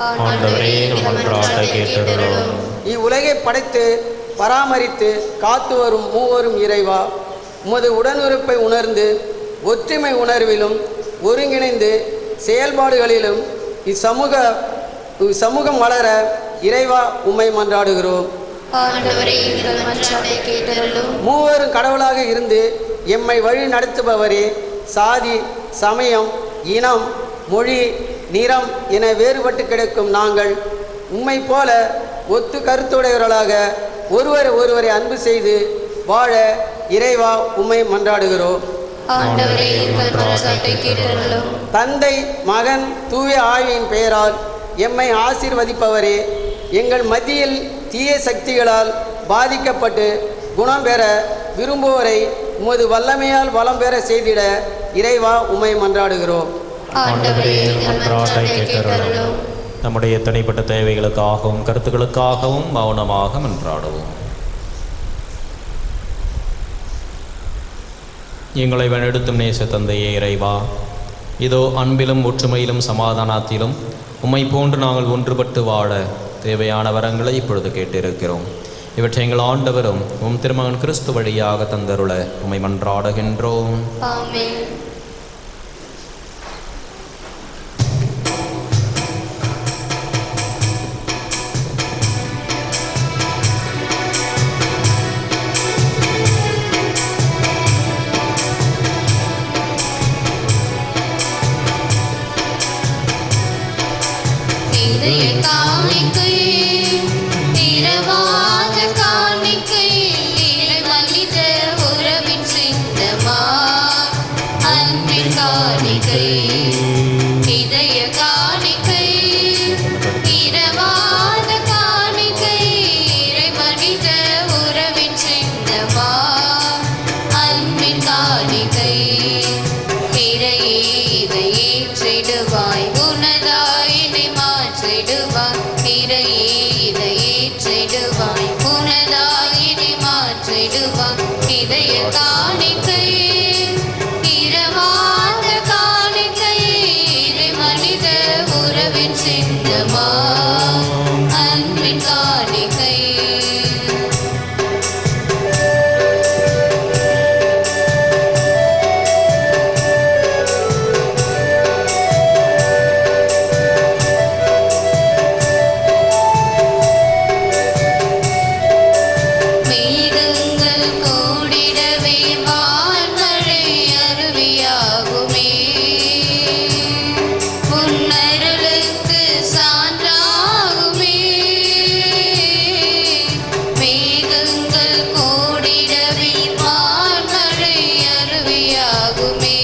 ஆண்டவரே, எங்கள் மன்றாட்டை கேட்டருளும். இவ்வுலகை படைத்து பராமரித்து காத்து வரும் மூவரும் இறைவா, உமது உடனுறுப்பை உணர்ந்து ஒற்றுமை உணர்விலும் ஒருங்கிணைந்து செயல்பாடுகளிலும் இச்சமூகம் வளர இறைவா உம்மை மன்றாடுகிறோம். ஆண்டவரே, எங்கள் மன்றாட்டை கேட்டருளும். மூவரும் கடவுளாக இருந்து எம்மை வழி நடத்துபவரே, சாதி, சமயம், இனம், மொழி, நிறம் என வேறுபட்டு கிடக்கும் நாங்கள் உம்மை போல ஒத்து கருத்துடையவர்களாக ஒருவரை அன்பு செய்து வாழ இறைவா உம்மை மன்றாடுகிறோம். ஆண்டவரே எங்கள் மன்றாட்டை கேட்டருளும். தந்தை மகன் தூய ஆவியின் பெயரால் எம்மை ஆசீர்வதிப்பவரே, எங்கள் மத்தியில் தீய சக்திகளால் பாதிக்கப்பட்டு குணம் பெற விரும்புவோரை உமது வல்லமையால் வளம் பெற செய்திட இறைவா உம்மை மன்றாடுகிறோம். ஆண்டவரே எங்கள் மன்றாட்டை கேட்டருளும். நம்முடைய தனிப்பட்ட தேவைகளுக்காகவும் கருத்துக்களுக்காகவும் மௌனமாக மன்றாடுவோம். எங்களை வழிநடத்தும் நேச தந்தையே இறைவா, இதோ அன்பிலும் ஒற்றுமையிலும் சமாதானத்திலும் உம்மை போன்று நாங்கள் ஒன்றுபட்டு வாழ தேவையான வரங்களை இப்பொழுது கேட்டிருக்கிறோம். இவற்றை எங்கள் ஆண்டவரும் உம் திருமகன் கிறிஸ்து வழியாக தந்தருள உம்மை மன்றாடுகின்றோம். ஆமென். இதய காணிக்கை இரவாத காணிக்கை மனித உறவின் சிந்தமா அன்பின் காணிக்கை. இதய காணிக்கை இரவாத காணிக்கை மனித உறவின் சிந்தமா அன்பின் காணிக்கை. இறையே இதை ஏற்றிடுவாய் உனதாயினை மாற்றிடுவாய். இறையே இதை ஏற்றிடுவாய் உனதாயினை மாற்றிடுவாய். இதய காணிக்கை இரவாத காணிக்கை மனித உறவின் சின்னமா அன்பின் காணிக்கை. மேகங்கள் கூடிடவே வான்மழை அருவியாகுமே. உன்னருளுக்கு சான்றாகுமே. மேகங்கள் கூடிடவே வான்மழை அருவியாகுமே.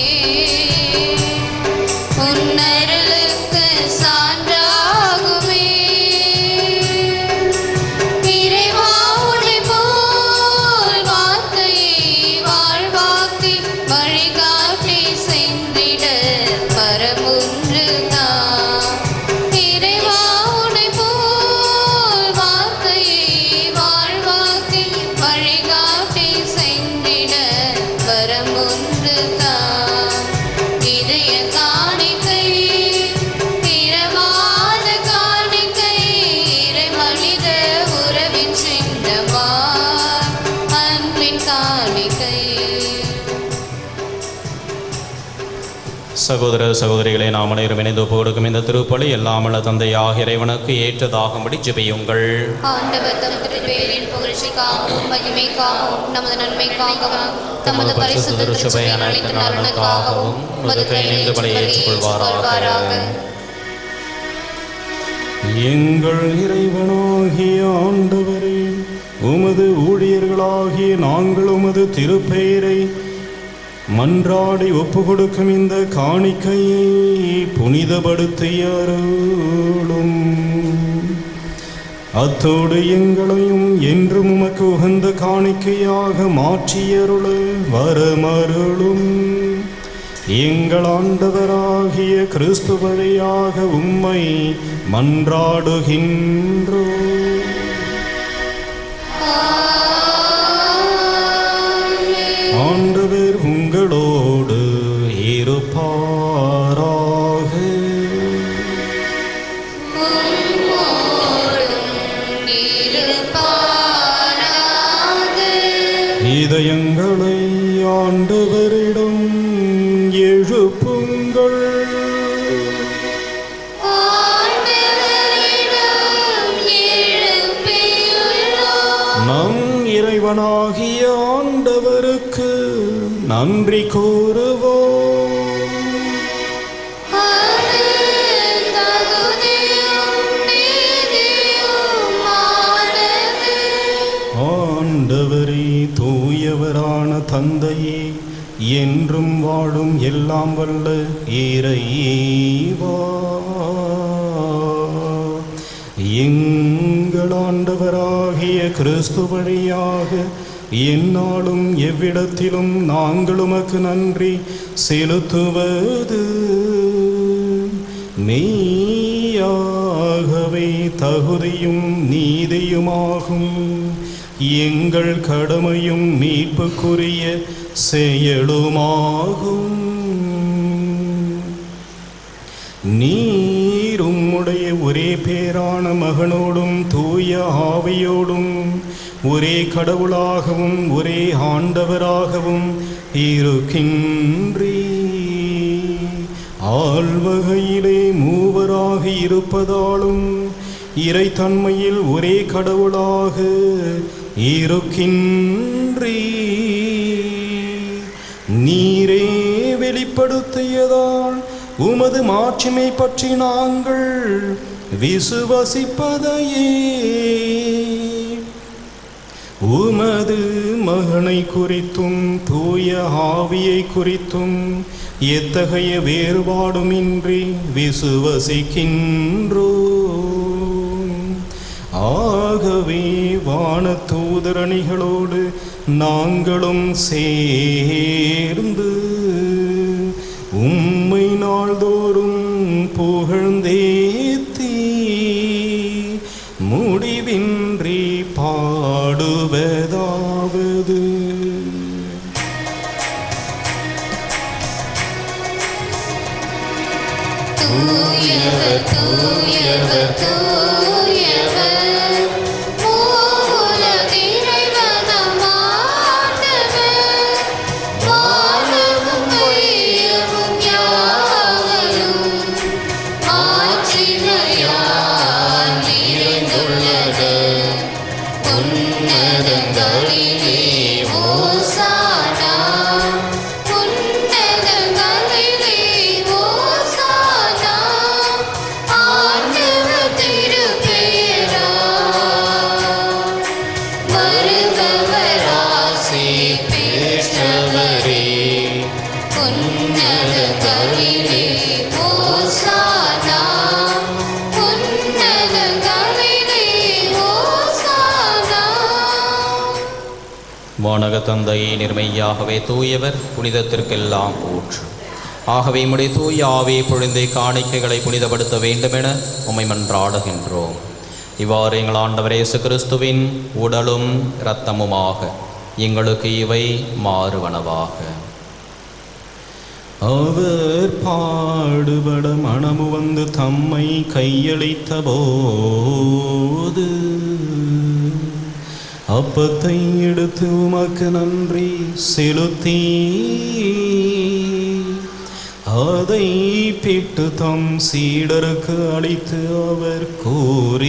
உன்னருளுக்கு சான்றாகுமே. இறைவா உன்னை போல் வார்த்தையை வாழ்வாக்கி வழிகாட்டி சென்றிட வரமுன்று தான். இறைவா உன்னை போல் வார்த்தையை வாழ்வாக்கி வழிகாட்டி சென்றிட வரமுன்று தான். இதய காணிக்கை இரவாத காணிக்கை மனித உறவின் சின்னமா அன்பின் காணிக்கை. சகோதர சகோதரிகளை நாம் அனைவரும் இணைந்து கொடுக்கும் இந்த திருப்பலி எல்லாமல்ல தந்தையாக இறைவனுக்கு ஏற்றதாகும்படி ஜெபியுங்கள். ஆண்டவர் தம் திருப்பேரின் புகழ்ச்சிக்காகவும் மகிமைக்காகவும் நமது நன்மைக்காகவும் தமது பரிசுத்த திருச்சபை அனைத்து நலனுக்காகவும் உமது கையிலிருந்து பலியை ஏற்றுக்கொள்வாராக. எங்கள் இறைவனாகிய ஆண்டவரே, உமது ஊழியர்களாகிய நாங்கள் உமது திருப்பெயரை மன்றாடி ஒப்பு கொடுக்கும் இந்த காணிக்கையை புனிதப்படுத்திய அருளும். அத்தோடு எங்களையும் என்றும் உமக்கு உகந்த காணிக்கையாக மாற்றியருள வரமருளும். எங்கள் ஆண்டவராகிய கிறிஸ்து வழியாக உம்மை மன்றாடுகின்றோம். ஆண்டவர் உங்களோடு இருப்பாராக. இதயங்களை ஆண்டவரிடம் எழுப்புங்கள். நம் இறைவனாகிய ஆண்டவருக்கு நன்றி கூறுவோம். வாழும் எல்லாம் வல்ல இறைவா, எங்கள் ஆண்டவராகிய கிறிஸ்து வழியாக எந்நாளும் எவ்விடத்திலும் நாங்கள் உமக்கு நன்றி செலுத்துவது மெய்யாகவே தகுதியும் நீதியுமாகும். எங்கள் கடமையும் மீட்புக்குரிய செயலுமாகும். நீர் உம்முடைய ஒரே பேரான மகனோடும் தூய ஆவியோடும் ஒரே கடவுளாகவும் ஒரே ஆண்டவராகவும் இருக்கின்றீ. ஆள்வகையிலே மூவராக இருப்பதாலும் இறைத்தன்மையில் ஒரே கடவுளாக இருக்கின்றீ. நீரே வெளிப்படுத்தியதால் உமது மாட்சிமை பற்றி நாங்கள் விசுவசிப்பதையே உமது மகனை குறித்தும் தூய ஆவியை குறித்தும் எத்தகைய வேறுபாடுமின்றி விசுவசிக்கின்றோம். ஆகவே வானதூதரணிகளோடு நாங்களும் சேர்ந்து உம்மை நாள்தோறும் புகழ்ந்தேத்தி முடிவின்றி பாடுவதாவது தூயவர் தூயவர் தூயவர் மூவுலக இறைவனாம் ஆண்டவர், வானமும் மையமும் யாவரும் மாட்சிமையால் நிறைந்துள்ளன. உன்னதங்களிலே ஓசானா, உன்னதங்களிலே ஓசானா, ஆண்டவர் திருப்பெயரால் வருபவர் ஆசி பெற்றவரே. உன்னதங்களிலே ஓசானா, உன்னதங்களிலே ஓசானா. வானக தந்தையே, நிர்மையாகவே தூயவர், புனிதத்திற்கெல்லாம் ஊற்று. ஆகவே உம்முடைய தூய ஆவியை பொழிந்தை காணிக்கைகளை புனிதப்படுத்த வேண்டுமென உம்மை மன்றாடுகின்றோம். இவ்வாறு எங்கள் ஆண்டவர் இயேசு கிறிஸ்துவின் உடலும் இரத்தமுமாக எங்களுக்கு இவை மாறுவனவாக. அவர் பாடுபட மனமு வந்து தம்மை கையளித்த போது அப்பத்தை எடுத்து உமக்கு நன்றி செலுத்தி அதை பிட்டு தம் சீடருக்கு அளித்து அவர் கூறியதாவது: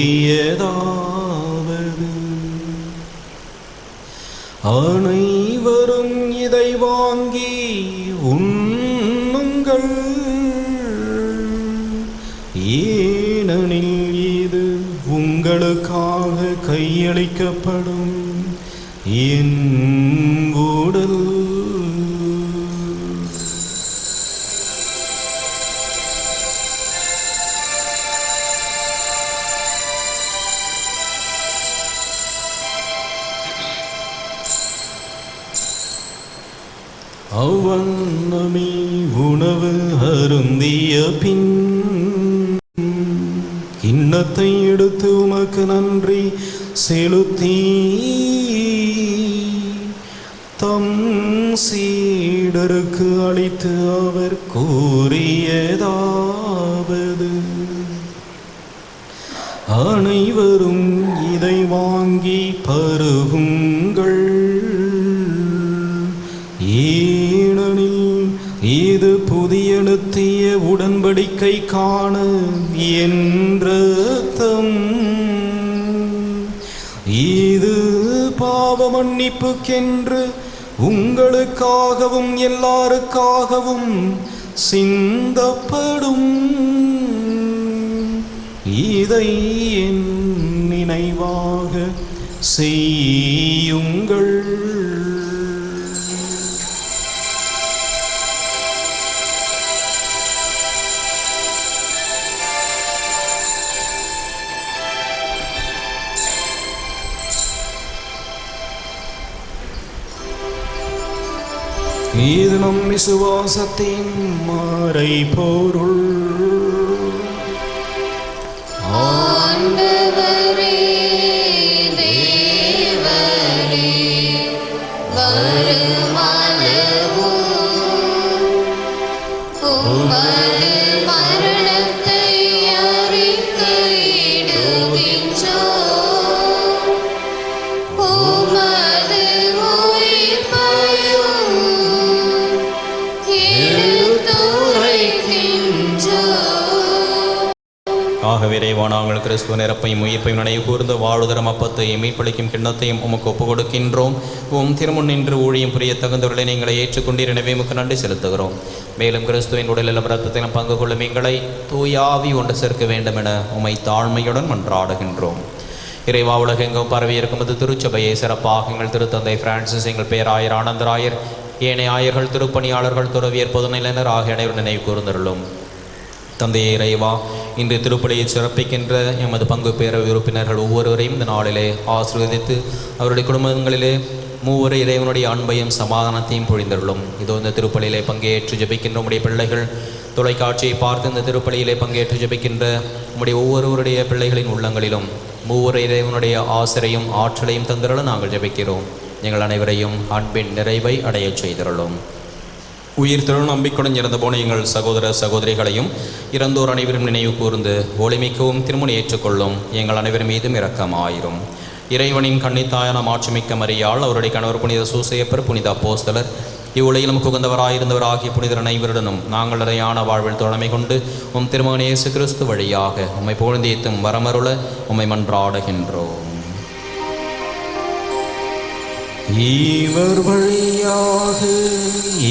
அனைவரும் இதை வாங்கி உண்ணுங்கள், ஏனெனில் இது உங்களுக்காக கையளிக்கப்படும் என் உடல். அவ்வண்ணமே உணவு அருந்திய பின் கிண்ணத்தை எடுத்து உமக்கு நன்றி செலுத்தி தம் சீடருக்கு அளித்து அவர் கூறியதாவது: அனைவரும் இதை வாங்கி பருகுங்கள், ஏனெனில் இது புதிய நித்திய உடன்படிக்கைக்கான என் இரத்தம். இது பாவ மன்னிப்புக்கென்று உங்களுக்காகவும் எல்லாருக்காகவும் சிந்தப்படும். இதை என் நினைவாக செய்யுங்கள். இது நம் விசுவாசத்தின் மறைபொருள். ஆண்டவரே தேவரே வருமளவும் உமது மரணத்தை அறிக்கையிடுகின்றோம். உமது உயிர்ப்பையும் எடுத்துரைக்கின்றோம். ஆகவே இறைவா, நாங்கள் கிறிஸ்துவ நிரப்பையும் உயிர்ப்பையும் நினைவு கூர்ந்து வாழ்தரும் அப்பத்தையும் மீட்பளிக்கும் கிண்ணத்தையும் உமக்கு ஒப்புக் கொடுக்கின்றோம். திருமுன் நின்று ஊழியம் புரிய தகுந்தவர்களை நீங்களை ஏற்றுக்கொண்டீர், எனவே உமக்கு நன்றி செலுத்துகிறோம். மேலும் கிறிஸ்துவின் உடலிலும் இரத்தத்திலும் பங்கு கொள்ளும் எங்களை தூயாவி ஒன்று சேர்க்க வேண்டும் என உம்மை தாழ்மையுடன் மன்றாடுகின்றோம். இறைவா, உலகெங்கும் பரவி இருக்கும்போது திருச்சபையை சிறப்பாக எங்கள் திருத்தந்தை பிரான்சிஸ், எங்கள் பேராயர் ஆனந்தராயர், ஏனைய ஆயர்கள், திருப்பணியாளர்கள், துறவியர், பொதுநிலையினர் ஆகிய அனைவரும் நினைவு கூர்ந்தருளும். தந்தையே இறைவா, இன்று திருப்பலியை சிறப்பிக்கின்ற எமது பங்கு பேரவை உறுப்பினர்கள் ஒவ்வொருவரையும் இந்த நாளிலே ஆசீர்வதித்து அவருடைய குடும்பங்களிலே மூவரை இறைவனுடைய அன்பையும் சமாதானத்தையும் பொழிந்தருளும். இதோ இந்த திருப்பலியிலே பங்கேற்று ஜெபிக்கின்ற உடைய பிள்ளைகள், தொலைக்காட்சியை பார்த்து இந்த திருப்பலியிலே பங்கேற்று ஜெபிக்கின்ற உடைய ஒவ்வொருவருடைய பிள்ளைகளின் உள்ளங்களிலும் மூவரை இறைவனுடைய ஆசிரையும் ஆற்றலையும் தந்திரள நாங்கள் ஜெபிக்கிறோம். எங்கள் அனைவரையும் அன்பின் நிறைவை அடையச் செய்திருளும். உயிர் திரு நம்பிக்கையுடன் இறந்து போன எங்கள் சகோதர சகோதரிகளையும் இறந்தோர் அனைவரும் நினைவு கூர்ந்து ஒளிமிக்கவும் திருமணி ஏற்றுக்கொள்ளும். எங்கள் அனைவர் மீதும் இரக்கமாயிரும். இறைவனின் கன்னித்தாயான மாட்சிமிக்க மரியாள், அவருடைய கணவர் புனித சூசையப்பர், புனித அப்போஸ்தலர், இவ்வுலகிலும் குகந்தவராயிருந்தவர் ஆகிய புனிதர் அனைவருடனும் நாங்கள் நிறையான வாழ்வில் தோழமை கொண்டு திருமகன் இயேசு கிறிஸ்து வழியாக உம்மை புகழ்ந்தேத்தும் வரமருள உம்மை மன்றாடுகின்றோம். இவர் வழியாக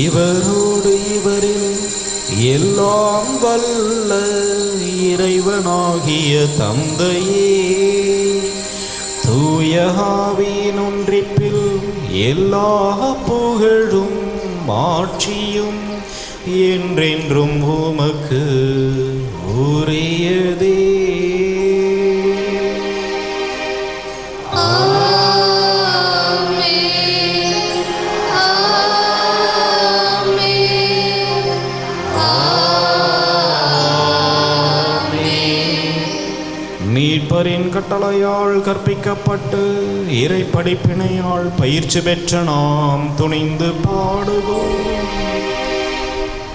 இவரோடு இவரில் எல்லாம் வல்ல இறைவனாகிய தந்தையே, தூய ஆவியின் ஒன்றிப்பில் எல்லா புகழும் ஆட்சியும் என்றென்றும் உமக்கு உரியதே. மீட்பரின் கட்டளையால் கற்பிக்கப்பட்டு இறை படிப்பினையால் பயிற்சி பெற்ற நாம் துணிந்து பாடுவோம்.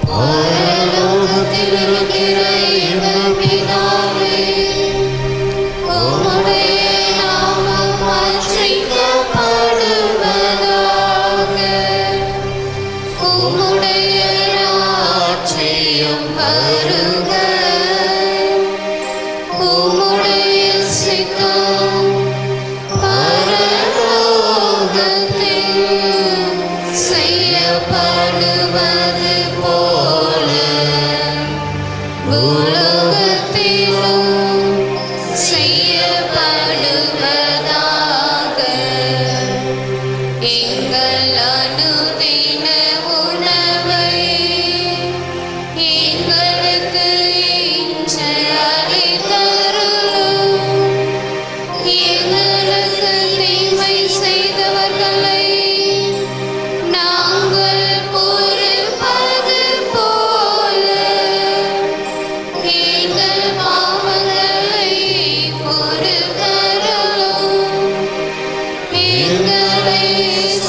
பரலோகத்தில் இருக்கிற எங்கள் பிதாவே, உம்முடைய நாமம் மாற்றிக்கப்படுவதாக. உம்முடைய ராஜ்யம் வருக. உம்முடைய சித்தம் பரலோகத்தில் செய்யப்படுவது போல பூலோகத்திலும் செய்யப்படுவதாக. எங்கள் அனுதின உணவை எங்களுக்கு இன்று அளித்தருளும். எங்களுக்கு தீமை செய்தவர்களை நாங்கள் பொறுப்பது போல எங்கள் பாவங்களை பொறுத்தருளும். எங்களை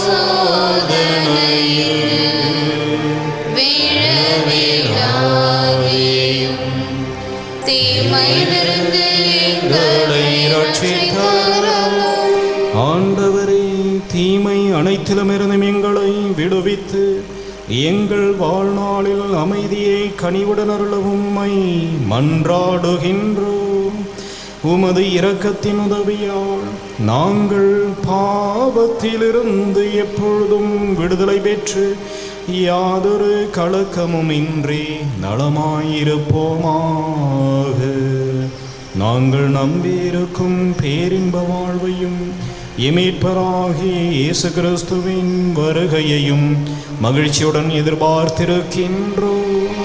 சோதனையில் விழவிடாதேயும் தீமையிலிருந்து எங்களை ரட்சித்தருளும். ஆண்டவரே, தீமை அனைத்திலுமிருந்தும் எங்களை விடுவித்து எங்கள் வாழ்நாளில் அமைதியை கனிவுடன் அருளவும் உம்மை மன்றாடுகின்றோம். உமது இரக்கத்தின் உதவியால் நாங்கள் பாவத்திலிருந்து எப்பொழுதும் விடுதலை பெற்று யாதொரு கலக்கமும் இன்றி நலமாயிருப்போமாக. நாங்கள் நம்பியிருக்கும் பேரின்ப வாழ்வையும் மீட்பராகிய இயேசு கிறிஸ்துவின் வருகையையும் மகிழ்ச்சியுடன் எதிர்பார்த்திருக்கின்றோம்.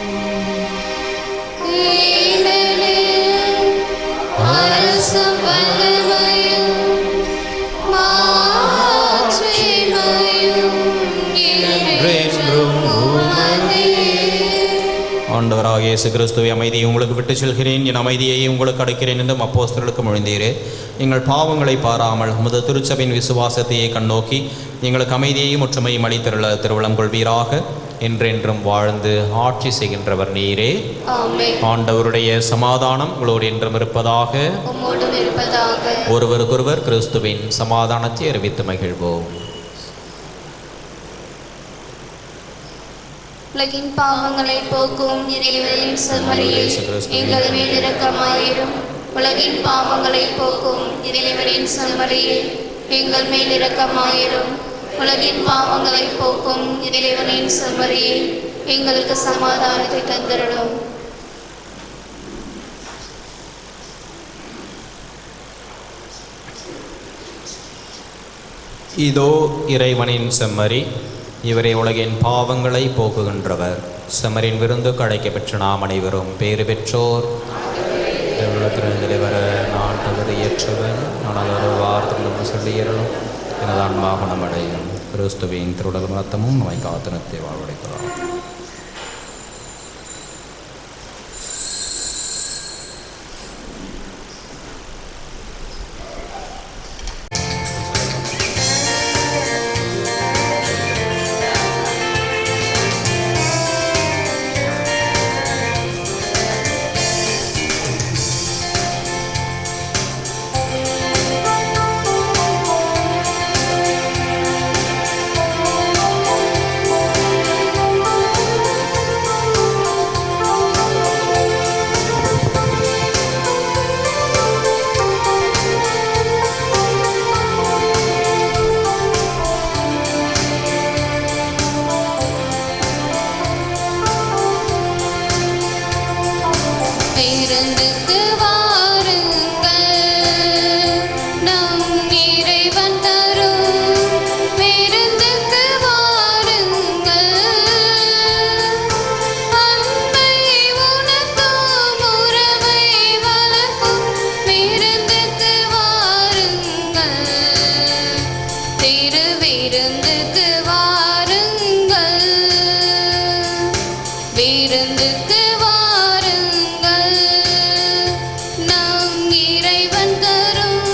அரசும் வல்லமையும் மாட்சிமையும் என்றென்றும் ஆண்டவராகிய இயேசு கிறிஸ்துவை அமைதியை உங்களுக்கு விட்டுச் செல்கிறேன், என் அமைதியை உங்களுக்கு அளிக்கிறேன் என்றும் அப்போஸ்தலருக்கு மொழிந்தீரே. எங்கள் பாவங்களை பாராமல் உமது திருச்சபையின் விசுவாசத்தையே கண்ணோக்கி எங்களுக்கு அமைதியையும் ஒற்றுமையும் அளித்தருள திருவுளம் கொள்வீராக. என்றென்றும் வாழ்ந்து ஆட்சி செய்கின்றவர் நீரே. ஆமென். ஆண்டவருடைய சமாதானம் உங்களோடு என்றும் இருப்பதாக. உம்மோடும் இருப்பதாக. ஒருவருக்கொருவர் கிறிஸ்துவின் சமாதானத்தை அறிவித்து மகிழ்வோம். உலகின் பாவங்களை போக்கும் இறைவனின் செம்மறியே, எங்கள் மேல் இரக்கமாயிரும். உலகின் பாவங்களை போக்கும் இறைவனின் செம்மறியே, எங்கள் மேல் இரக்கமாயிரும். உலகின் பாவங்களை போக்கும் இறைவனின் செம்மறியே, எங்களுக்கு சமாதானத்தை தந்திரடும். இதோ இறைவனின் செம்மறி, இவரே உலகின் பாவங்களை போக்குகின்றவர். செம்மறின் விருந்துக்கு அழைக்க பெற்ற நாம் அனைவரும் பேறு பெற்றோர். திருவிழத்திலிருந்து வர நான் தகுதியேற்றவன், ஆனால் ஒரு வார்த்தை சொல்லியறலும் எனதான் வாகனம் அடையும். கிறிஸ்துவின் திருடல் மத்தமும் நம்மை காத்தனத்தை வாழ்வடைக்கலாம். விருந்துக்கு வாருங்கள், நம் இறைவன் தரும் விருந்துக்கு வாருங்கள். அன்பை உணர்த்தும் உறவை வளர்க்கும் விருந்துக்கு வாருங்கள். திருவிருந்துக்கு வாருங்கள், விருந்துக்கு வாருங்கள். நம் இறைவன் தரும்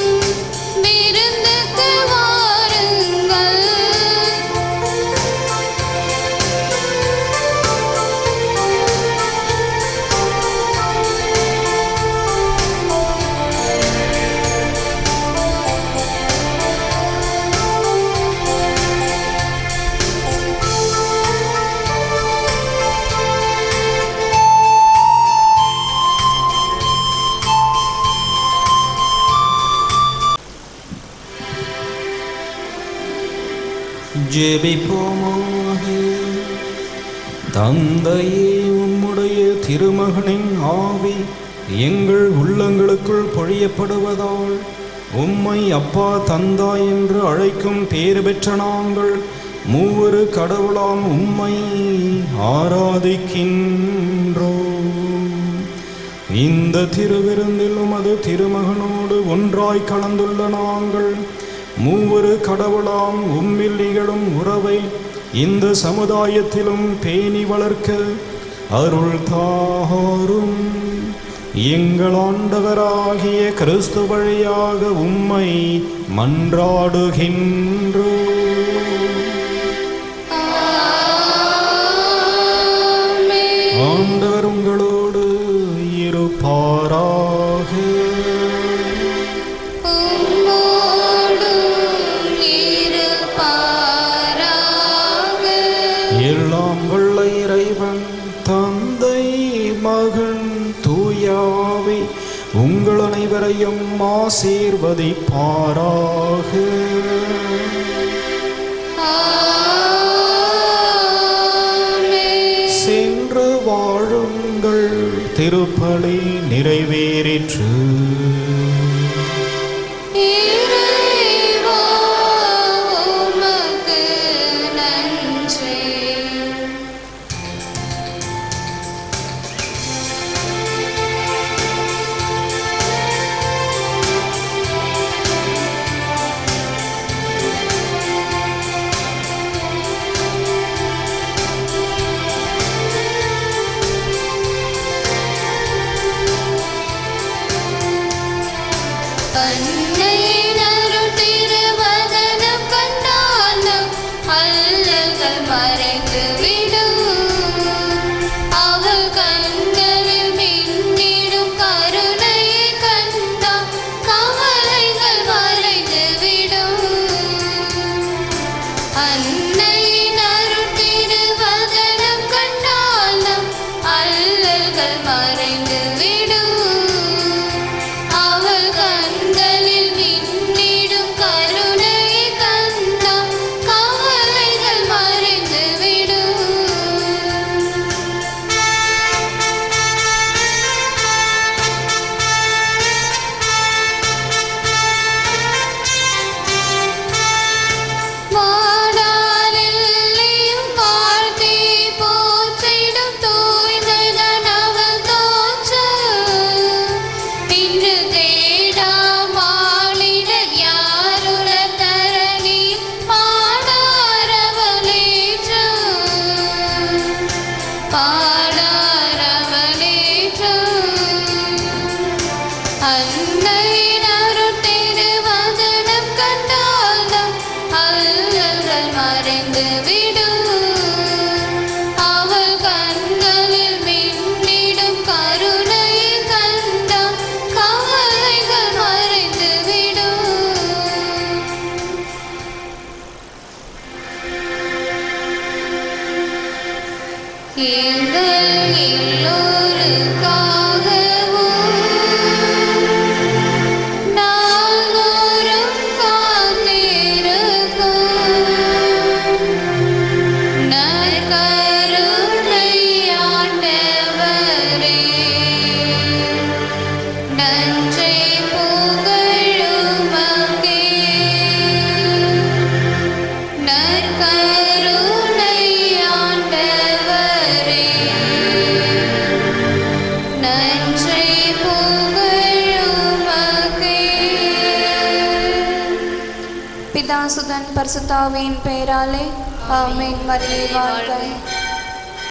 விருந்துக்கு வாருங்கள். ஜெபிப்போமாக. தந்தையே, உம்முடைய திருமகனின் ஆவி எங்கள் உள்ளங்களுக்குள் பொழியப்படுவதால் உம்மை அப்பா தந்தா என்று அழைக்கும் பேறு பெற்ற நாங்கள் மூவரு கடவுளாம் உம்மை ஆராதிக்கின்றோம். இந்த திருவிருந்தில் உமது திருமகனோடு ஒன்றாய் கலந்துள்ள நாங்கள் மூவரு கடவுளாம் உம்மில் நிகழும் உறவை இந்த சமுதாயத்திலும் பேணி வளர்க்க அருள் தாரும். எங்கள் ஆண்டவராகிய கிறிஸ்து வழியாக உம்மை மன்றாடுகின்றோம். ஆண்டவர் உங்களோடு இருப்பாராக. எல்லாம் வல்ல இறைவன் தந்தை மகன் தூயாவி உங்கள் அனைவரையும் ஆசீர்வதிப்பாராக. சென்று வாழுங்கள், திருப்பலி நிறைவேறிற்று. பிதாசுதன் பரிசுத்தாவியின் பெயராலே ஆமென். மரியே வாழ்க.